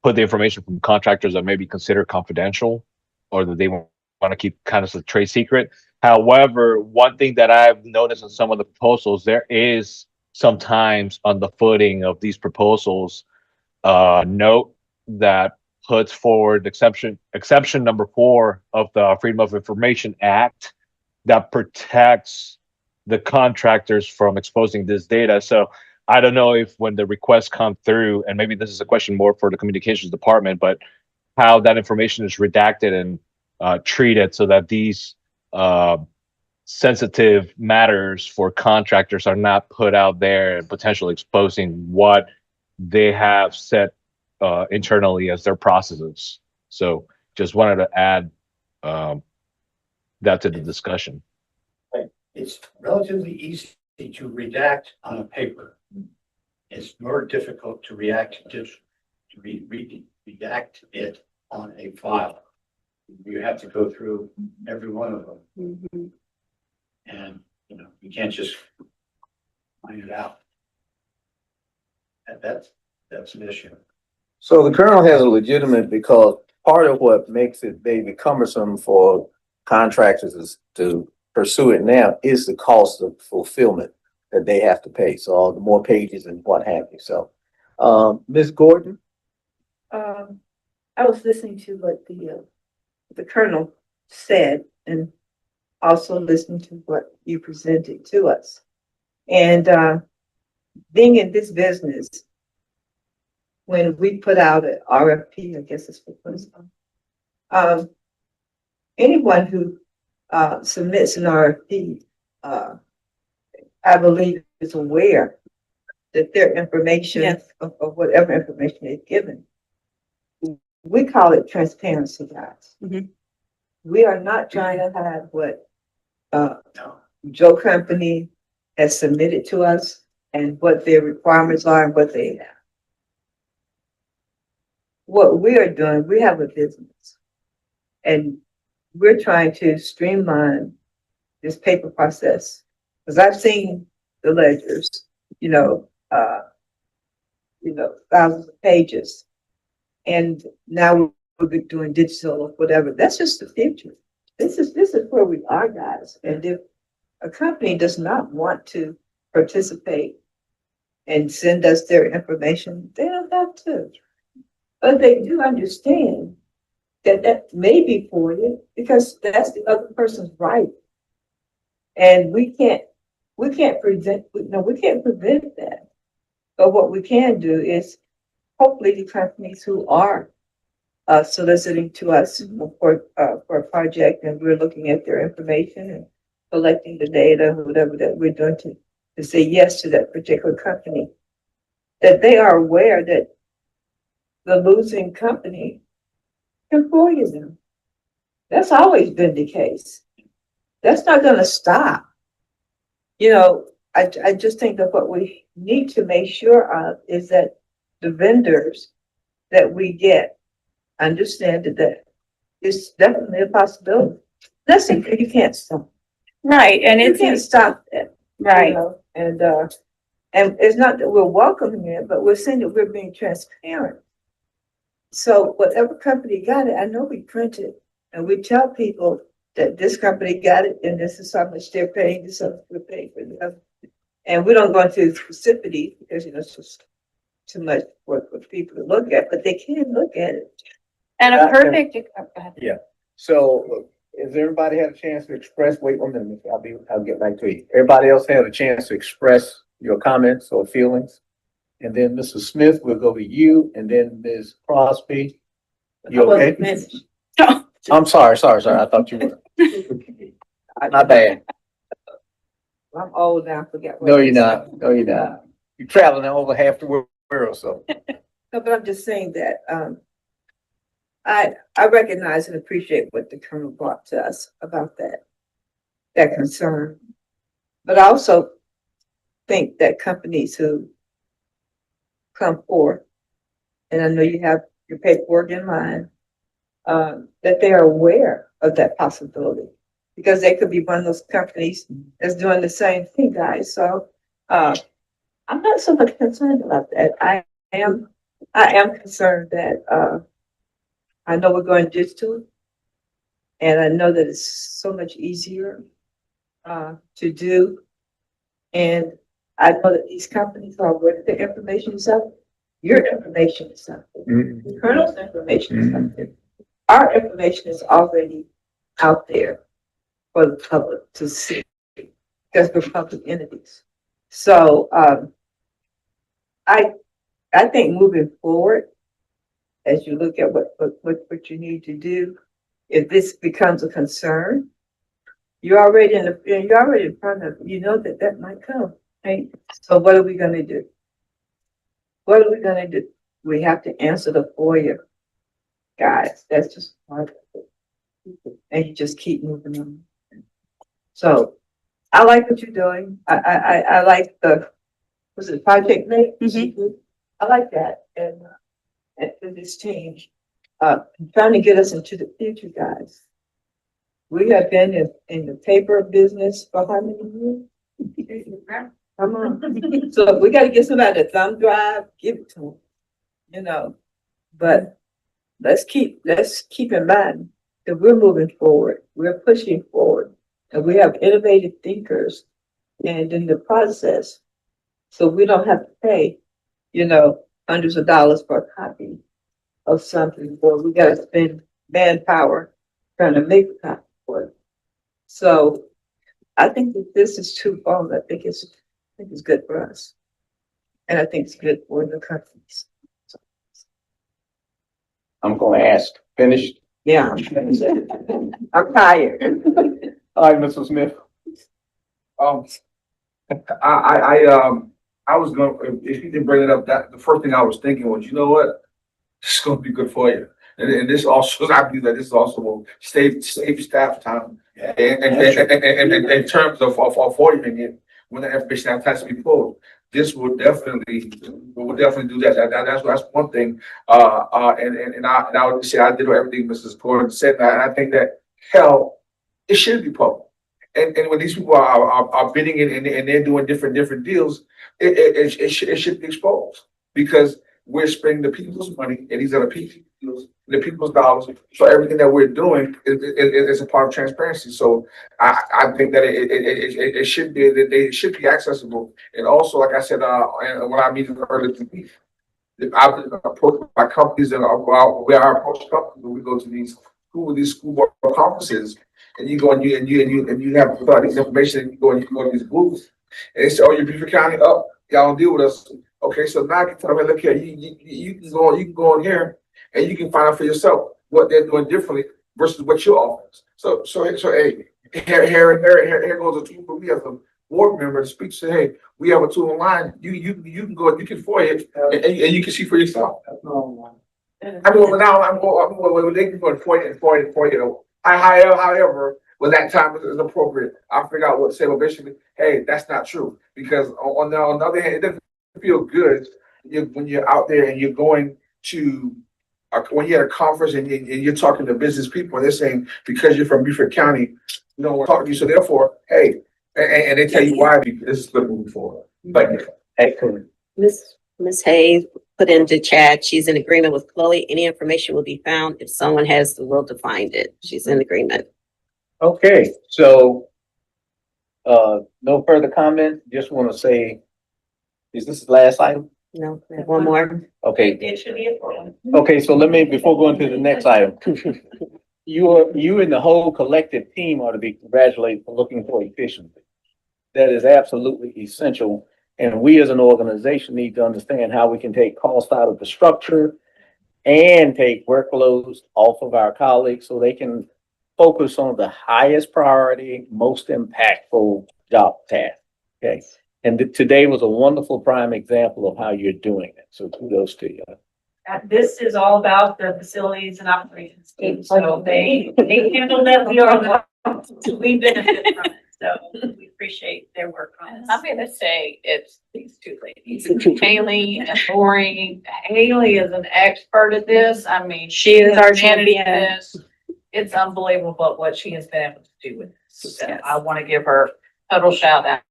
the information from contractors that may be considered confidential or that they want to keep kind of a trade secret. However, one thing that I've noticed in some of the proposals, there is sometimes on the footing of these proposals note that puts forward exception number 4 of the Freedom of Information Act that protects the contractors from exposing this data. So I don't know if when the requests come through, and maybe this is a question more for the communications department, but how that information is redacted and treated so that these sensitive matters for contractors are not put out there and potentially exposing what they have set internally as their processes. So just wanted to add that to the discussion. It's relatively easy to redact on a paper. It's more difficult to redact it on a file. You have to go through every one of them. And, you know, you can't just find it out. That's an issue. So the colonel has a legitimate, because part of what makes it maybe cumbersome for contractors is to pursue it now is the cost of fulfillment that they have to pay. So all the more pages and what have you. So, Ms. Gordon? I was listening to what the colonel said and also listening to what you presented to us. And being in this business, when we put out an RFP, I guess it's what it's called, anyone who submits an RFP, I believe is aware that their information of whatever information they've given, we call it transparency, guys. We are not trying to hide what Joe Company has submitted to us and what their requirements are and what they have. What we are doing, we have a business and we're trying to streamline this paper process. Because I've seen the ledgers, thousands of pages. And now we're doing digital or whatever. That's just the future. This is where we are, guys. And if a company does not want to participate and send us their information, they don't have to. But they do understand that that may be for you because that's the other person's right. And we can't prevent, no, we can't prevent that. But what we can do is hopefully the companies who are soliciting to us for a project and we're looking at their information and collecting the data, whatever that we're doing to say yes to that particular company, that they are aware that the losing company can foil them. That's always been the case. That's not going to stop. You know, I just think that what we need to make sure of is that the vendors that we get understand that it's definitely a possibility. Listen, you can't stop. Right, and You it's, can't stop that. You right, know? And it's not that we're welcoming it, but we're saying that we're being transparent. So whatever company got it, I know we print it and we tell people that this company got it and this is how much they're paying, this is how much we're paying for the other. And we don't go into specificity because, you know, it's just too much for people to look at, but they can look at it. and a perfect, oh, go ahead. So, has everybody had a chance to express, wait 1 minute, I'll get back to you. Everybody else had a chance to express your comments or feelings? And then Mrs. Smith, we'll go to you, and then Ms. Crosby. You okay? I'm sorry, I thought you were. My bad. I'm old now, I forget. No, you're not. No, you're not. You're traveling over half the world, so. No, but I'm just saying that, I recognize and appreciate what the Colonel brought to us about that concern. But I also think that companies who come forth, and I know you have your paperwork in mind, that they are aware of that possibility. Because they could be one of those companies that's doing the same thing, guys. So, I'm not so much concerned about that. I am concerned that, I know we're going digital, and I know that it's so much easier to do. And I know that these companies are aware that their information is up. Your information is up. The Colonel's information is up there. Our information is already out there for the public to see because we're public entities. So I think moving forward, as you look at what you need to do, if this becomes a concern, you're already in front of, you know that might come, right? So what are we gonna do? What are we gonna do? We have to answer the FOIA, guys. That's just part of it. And you just keep moving on. So I like what you're doing. I like was it Project Mate? I like that. And this team, trying to get us into the future, guys. We have been in the paper business for how many years? Come on. So we got to get somebody a thumb drive, give it to them, you know. But let's keep in mind that we're moving forward. We're pushing forward, and we have innovative thinkers, and in the process, so we don't have to pay, you know, hundreds of dollars for a copy of something, or we got to spend manpower trying to make a copy for it. So I think that this is twofold. I think it's good for us, and I think it's good for the companies. I'm gonna ask, finished? Yeah, I'm tired. All right, Mr. Smith. I was going, if you didn't bring it up, that the first thing I was thinking was, you know what? This is gonna be good for you. And this also, I believe that this also will save staff time. And in terms of avoiding it, when the information has to be pulled, this will definitely do that. That's one thing. And I would say I did everything Mrs. Gordon said, and I think that it should be public. And when these people are bidding and they're doing different deals, it should be exposed because we're spending the people's money and these are the people. the people's dollars. So everything that we're doing is a part of transparency. So I think that it should be, that they should be accessible. And also, like I said, and when I meet earlier this week, I've been approached by companies and we are approached companies when we go to these school board conferences, and you go and you have this information, and you go to these booths, and they say, "Oh, you're Beaufort County up, y'all don't deal with us." Okay, so now I can tell them, look here, you can go in here and you can find out for yourself what they're doing differently versus what you're offering. So hey, here goes a tool for me as a board member to speak, say, hey, we have a tool online. You can go, you can for it, and you can see for yourself. I mean, now I'm going, they can go and for it. However, when that time is appropriate, I'll figure out what to say. But basically, hey, that's not true, because on the other hand, it doesn't feel good when you're out there and you're going to when you're at a conference and you're talking to business people and they're saying, because you're from Beaufort County, we don't want to talk to you. So therefore, hey, and they tell you why, because this is good moving forward. But excellent. Miss Hayes put into chat, she's in agreement with Chloe. Any information will be found if someone has the will to find it. She's in agreement. Okay, so, no further comments. Just want to say, is this the last item? No, we have one more. Okay, It should be a problem. okay, so let me, before going to the next item, you and the whole collective team ought to be congratulated for looking for efficiency. That is absolutely essential. And we as an organization need to understand how we can take costs out of the structure and take workloads off of our colleagues so they can focus on the highest priority, most impactful job task. Okay. And today was a wonderful prime example of how you're doing it. So kudos to you. This is all about the facilities and operations team, so they handle that, we benefit from it, so we appreciate their work on this. I'm gonna say it's these two ladies, Haley and Lori. Haley is an expert at this. I mean, She is our managed champion. this. It's unbelievable what she has been able to do with this. So Yes. I want to give her total shout out,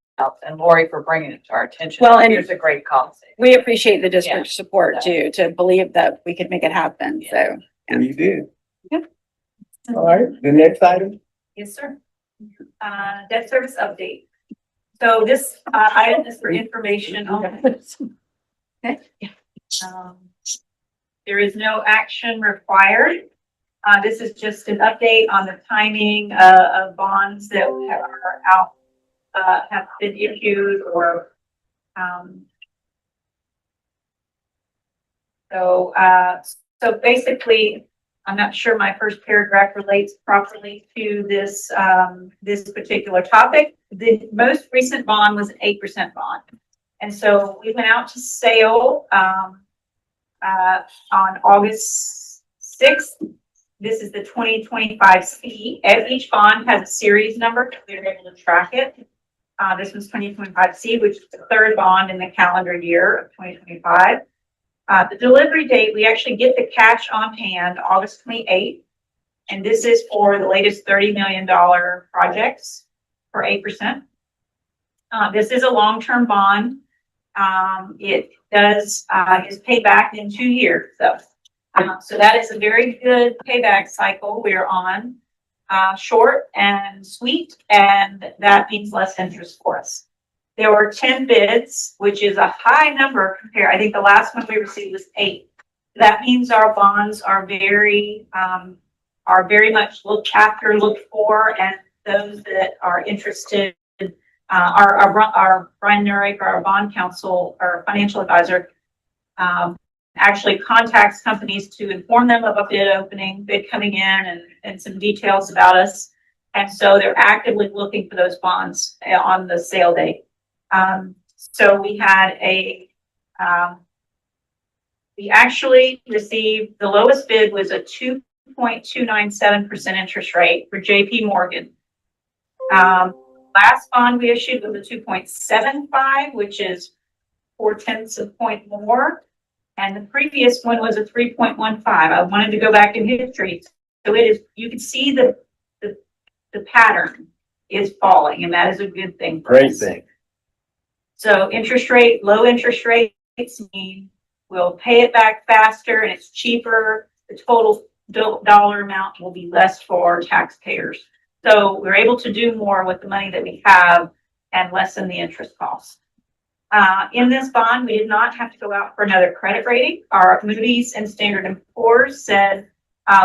and Lori for bringing it to our attention. Well, and Here's a great policy. We appreciate the district's Yeah. support too, to believe that we could make it happen, so. And you did. Yep. All right, the next item. Yes, sir. Debt service update. So this, item is for information only. There is no action required. This is just an update on the timing, of bonds that are out, have been issued or, so basically, I'm not sure my first paragraph relates properly to this, this particular topic. The most recent bond was an 8% bond. And so we went out to sale, on August 6th. This is the 2025 C. Each bond has a series number, so we're able to track it. This was 2025 C, which is the third bond in the calendar year of 2025. The delivery date, we actually get the cash on hand August 28th. And this is for the latest $30 million projects for 8%. This is a long-term bond. It does, is paid back in 2 years. So that is a very good payback cycle we're on, short and sweet, and that means less interest for us. There were 10 bids, which is a high number compared. I think the last one we received was 8. That means our bonds are very much looked after, looked for, and those that are interested, our Brian Nurek, our bond counsel, our financial advisor, actually contacts companies to inform them of a bid coming in and some details about us. And so they're actively looking for those bonds on the sale date. So we had we actually received, the lowest bid was a 2.297% interest rate for JP Morgan. Last bond we issued was a 2.75, which is 0.4 of a point more. And the previous one was a 3.15. I wanted to go back in history. So it is, you can see the pattern is falling, and that is a good thing for Great us. thing. So low interest rates mean we'll pay it back faster and it's cheaper the total dollar amount will be less for our taxpayers. So we're able to do more with the money that we have and lessen the interest costs. In this bond, we did not have to go out for another credit rating. Our Moody's and Standard & Poor's said,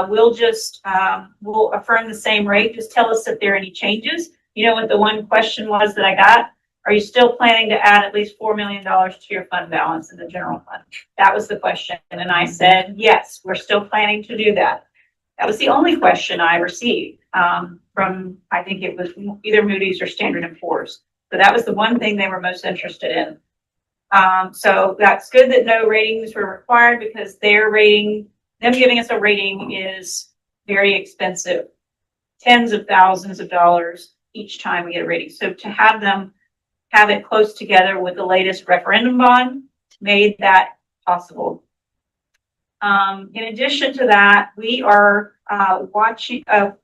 we'll affirm the same rate. Just tell us if there are any changes. You know what the one question was that I got? Are you still planning to add at least $4 million to your fund balance in the general fund? That was the question. And I said, yes, we're still planning to do that. That was the only question I received from, I think it was either Moody's or Standard & Poor's. So that was the one thing they were most interested in. So that's good that no ratings were required, because their rating, them giving us a rating, is very expensive. Tens of thousands of dollars each time we get a rating. So to have them have it close together with the latest referendum bond made that possible. In addition to that, we are watching a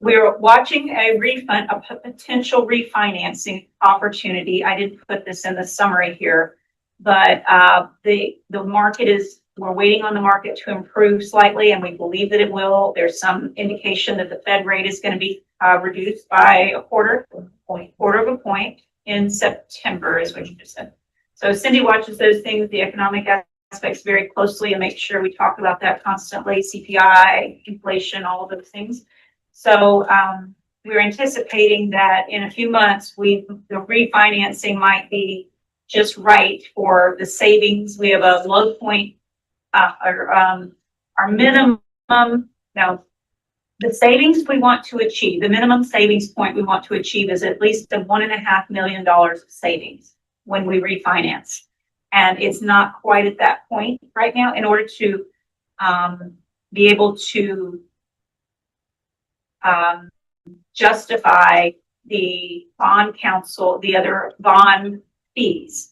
refund, a potential refinancing opportunity. I didn't put this in the summary here, but the market is, we're waiting on the market to improve slightly, and we believe that it will. There's some indication that the Fed rate is going to be reduced by a quarter of a point in September, is what you just said. So Cindy watches those things, the economic aspects, very closely, and makes sure we talk about that constantly, CPI, inflation, all of those things. So we're anticipating that in a few months, the refinancing might be just right for the savings. We have a low point, our minimum, no, the savings we want to achieve, the minimum savings point we want to achieve is at least $1.5 million of savings when we refinance. And it's not quite at that point right now. In order to be able to justify the bond counsel, the other bond fees,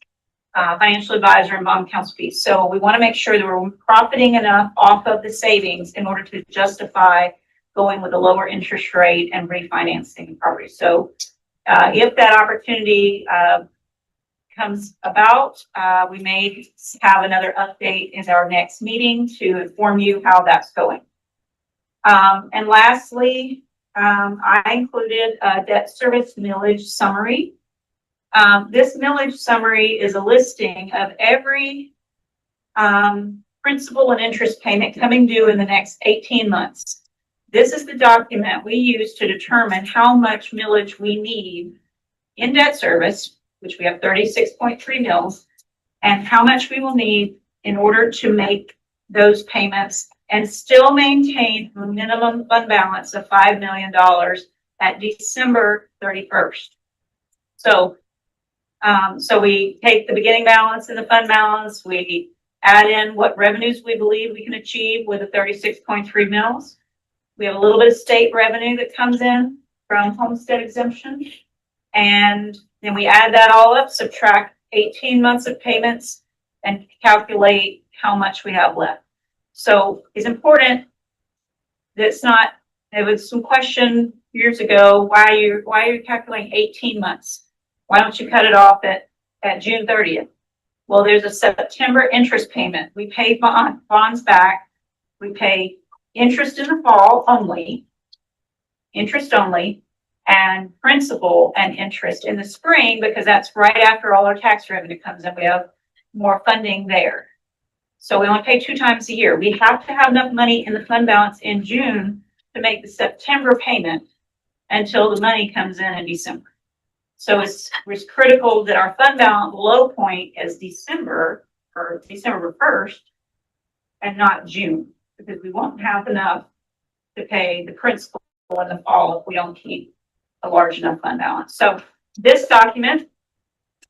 financial advisor and bond counsel fees. So we want to make sure that we're profiting enough off of the savings in order to justify going with a lower interest rate and refinancing the property. So if that opportunity comes about, we may have another update in our next meeting to inform you how that's going. And lastly, I included a debt service millage summary. This millage summary is a listing of every principal and interest payment coming due in the next 18 months. This is the document we use to determine how much millage we need in debt service, which we have 36.3 mils, and how much we will need in order to make those payments and still maintain a minimum fund balance of $5 million at December 31st. So, so we take the beginning balance and the fund balance, we add in what revenues we believe we can achieve with the 36.3 mils. We have a little bit of state revenue that comes in from homestead exemption. And then we add that all up, subtract 18 months of payments, and calculate how much we have left. So it's important that it's not, there was some question years ago, why are you calculating 18 months? Why don't you cut it off at June 30th? Well, there's a September interest payment. We pay bonds back. We pay interest in the fall only, interest only, and principal and interest in the spring, because that's right after all our tax revenue comes in. We have more funding there. So we only pay 2 times a year. We have to have enough money in the fund balance in June to make the September payment until the money comes in December. So it's critical that our fund balance low point is December, or December 1st, and not June, because we won't have enough to pay the principal in the fall if we don't keep a large enough fund balance. So this document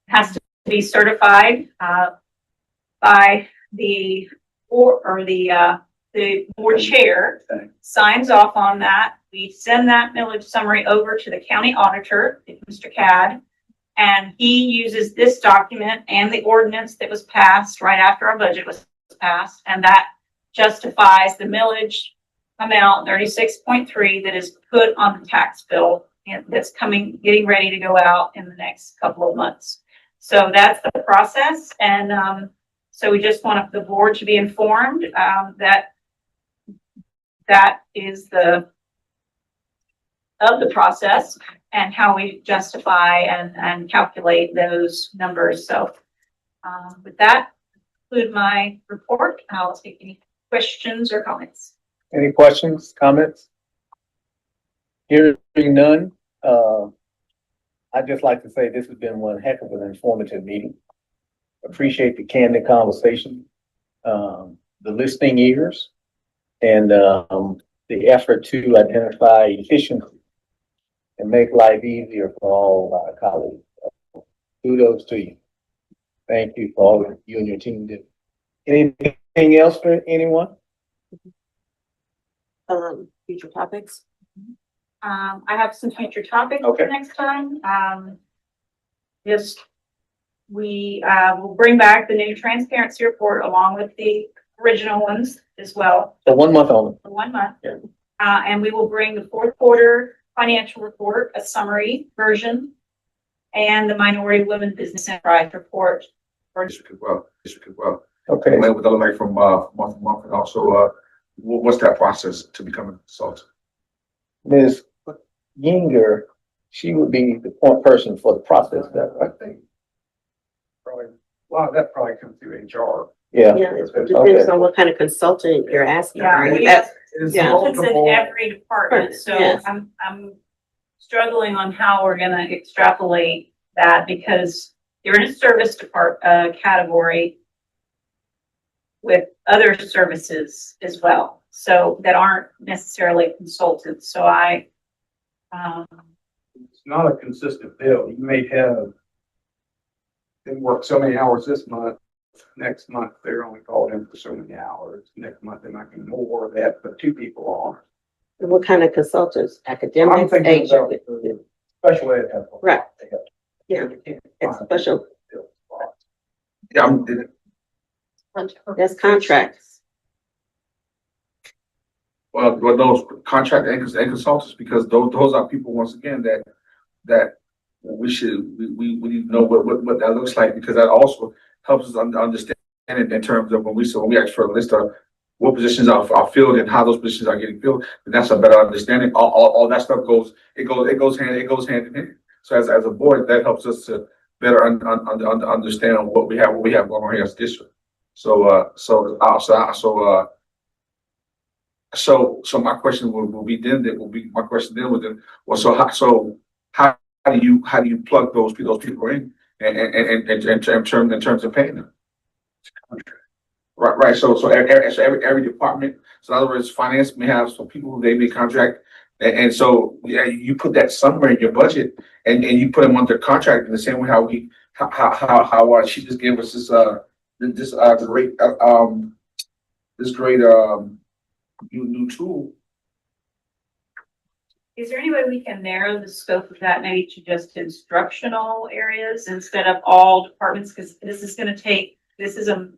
has to be certified by the board chair, signs off on that. We send that millage summary over to the county auditor, Mr. Cad, and he uses this document and the ordinance that was passed right after our budget was passed, and that justifies the millage amount 36.3 that is put on the tax bill, and that's getting ready to go out in the next couple of months. So that's the process, and so we just want the board to be informed that that is of the process and how we justify and calculate those numbers. So with that, conclude my report. I'll take any questions or comments. Any questions, comments? Hearing none, I'd just like to say this has been one heck of an informative meeting. Appreciate the candid conversation, the listening ears, and the effort to identify efficiency and make life easier for all of our colleagues. Kudos to you. Thank you for all that you and your team did. Anything else for anyone? Future topics. I have some future topics Okay. next time. Just we will bring back the new transparency report along with the original ones as well. So 1 month only. For 1 month. Yeah. And we will bring the fourth quarter financial report, a summary version, and the minority women business enterprise report. District as well. Okay. What would that look like from month to month, and also what's that process to become a consultant? Ms. Yinger, she would be the point person for the process. That I think probably, a lot of that probably comes through HR. yeah. Yeah, it depends on what kind of consultant you're asking. Yeah, right? we That's- It's Yeah. consultants in multiple- every department, so Yes. I'm struggling on how we're gonna extrapolate that because you're in a service category with other services as well, so that aren't necessarily consultants. So It's not a consistent bill. You may have them work so many hours this month, next month they're only called in for so many hours. Next month they might be more of that, but 2 people on. What kind of consultants? I'm Academics, thinking HR? about the special ed help. Right. Yeah, it's special. Yeah, That's contracts. well, those contract and consultants, because those are people, once again, that we need to know what that looks like, because that also helps us understand it in terms of when we ask for a list of what positions are filled and how those positions are getting filled, and that's a better understanding. All that stuff goes hand in hand. So as a board, that helps us to better understand what we have going on here as a district. So my question will be then, how do you plug those people in and in terms of paying them? Right. So every department, so in other words, finance may have some people who they may contract. And so, yeah, you put that somewhere in your budget and you put them under contract in the same way how she just gave us this great new tool. is there any way we can narrow the scope of that maybe to just instructional areas instead of all departments? Because this is a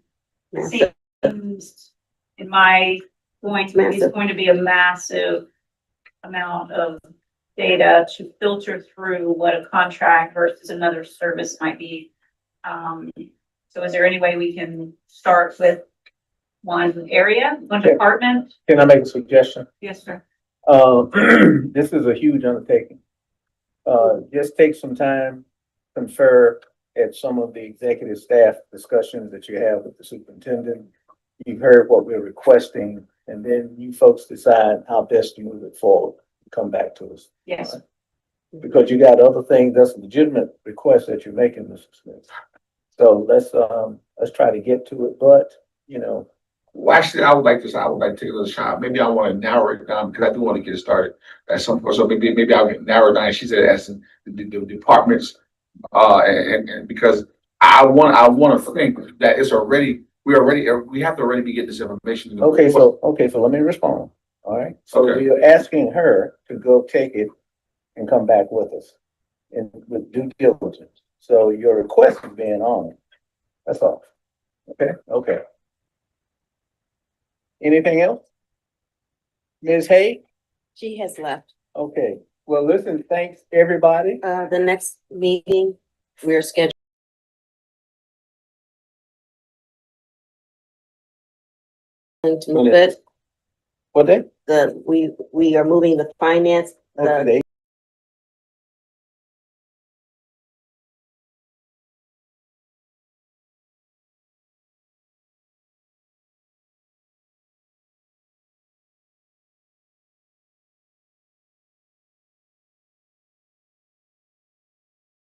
Massive. seems in my point, it's Massive. going to be a massive amount of data to filter through what a contract versus another service might be. So is there any way we can start with one area, one Okay. department? Can I make a suggestion? Yes, sir. This is a huge undertaking. Just take some time, confer at some of the executive staff discussions that you have with the superintendent. You've heard what we're requesting, and then you folks decide how best to move it forward. Come back to us. Yes. Because you got other things, that's legitimate requests that you're making, Mr. Smith. So let's try to get to it, but, you know. Well, actually, I would like to take a little shot. Maybe I want to narrow it down because I do want to get it started at some point. So maybe I'll get narrowed down. She said as the departments, and because I want to think that we have to already be getting this information. Okay, so let me respond. All right. So Okay. we are asking her to go take it and come back with us and with due diligence. So your request is being honored. That's all. Okay. Anything else? Ms. Hay? She has left. Okay. Well, listen, thanks, everybody. The next meeting, we're scheduled to move it. What day? we are moving the finance, Oh, to the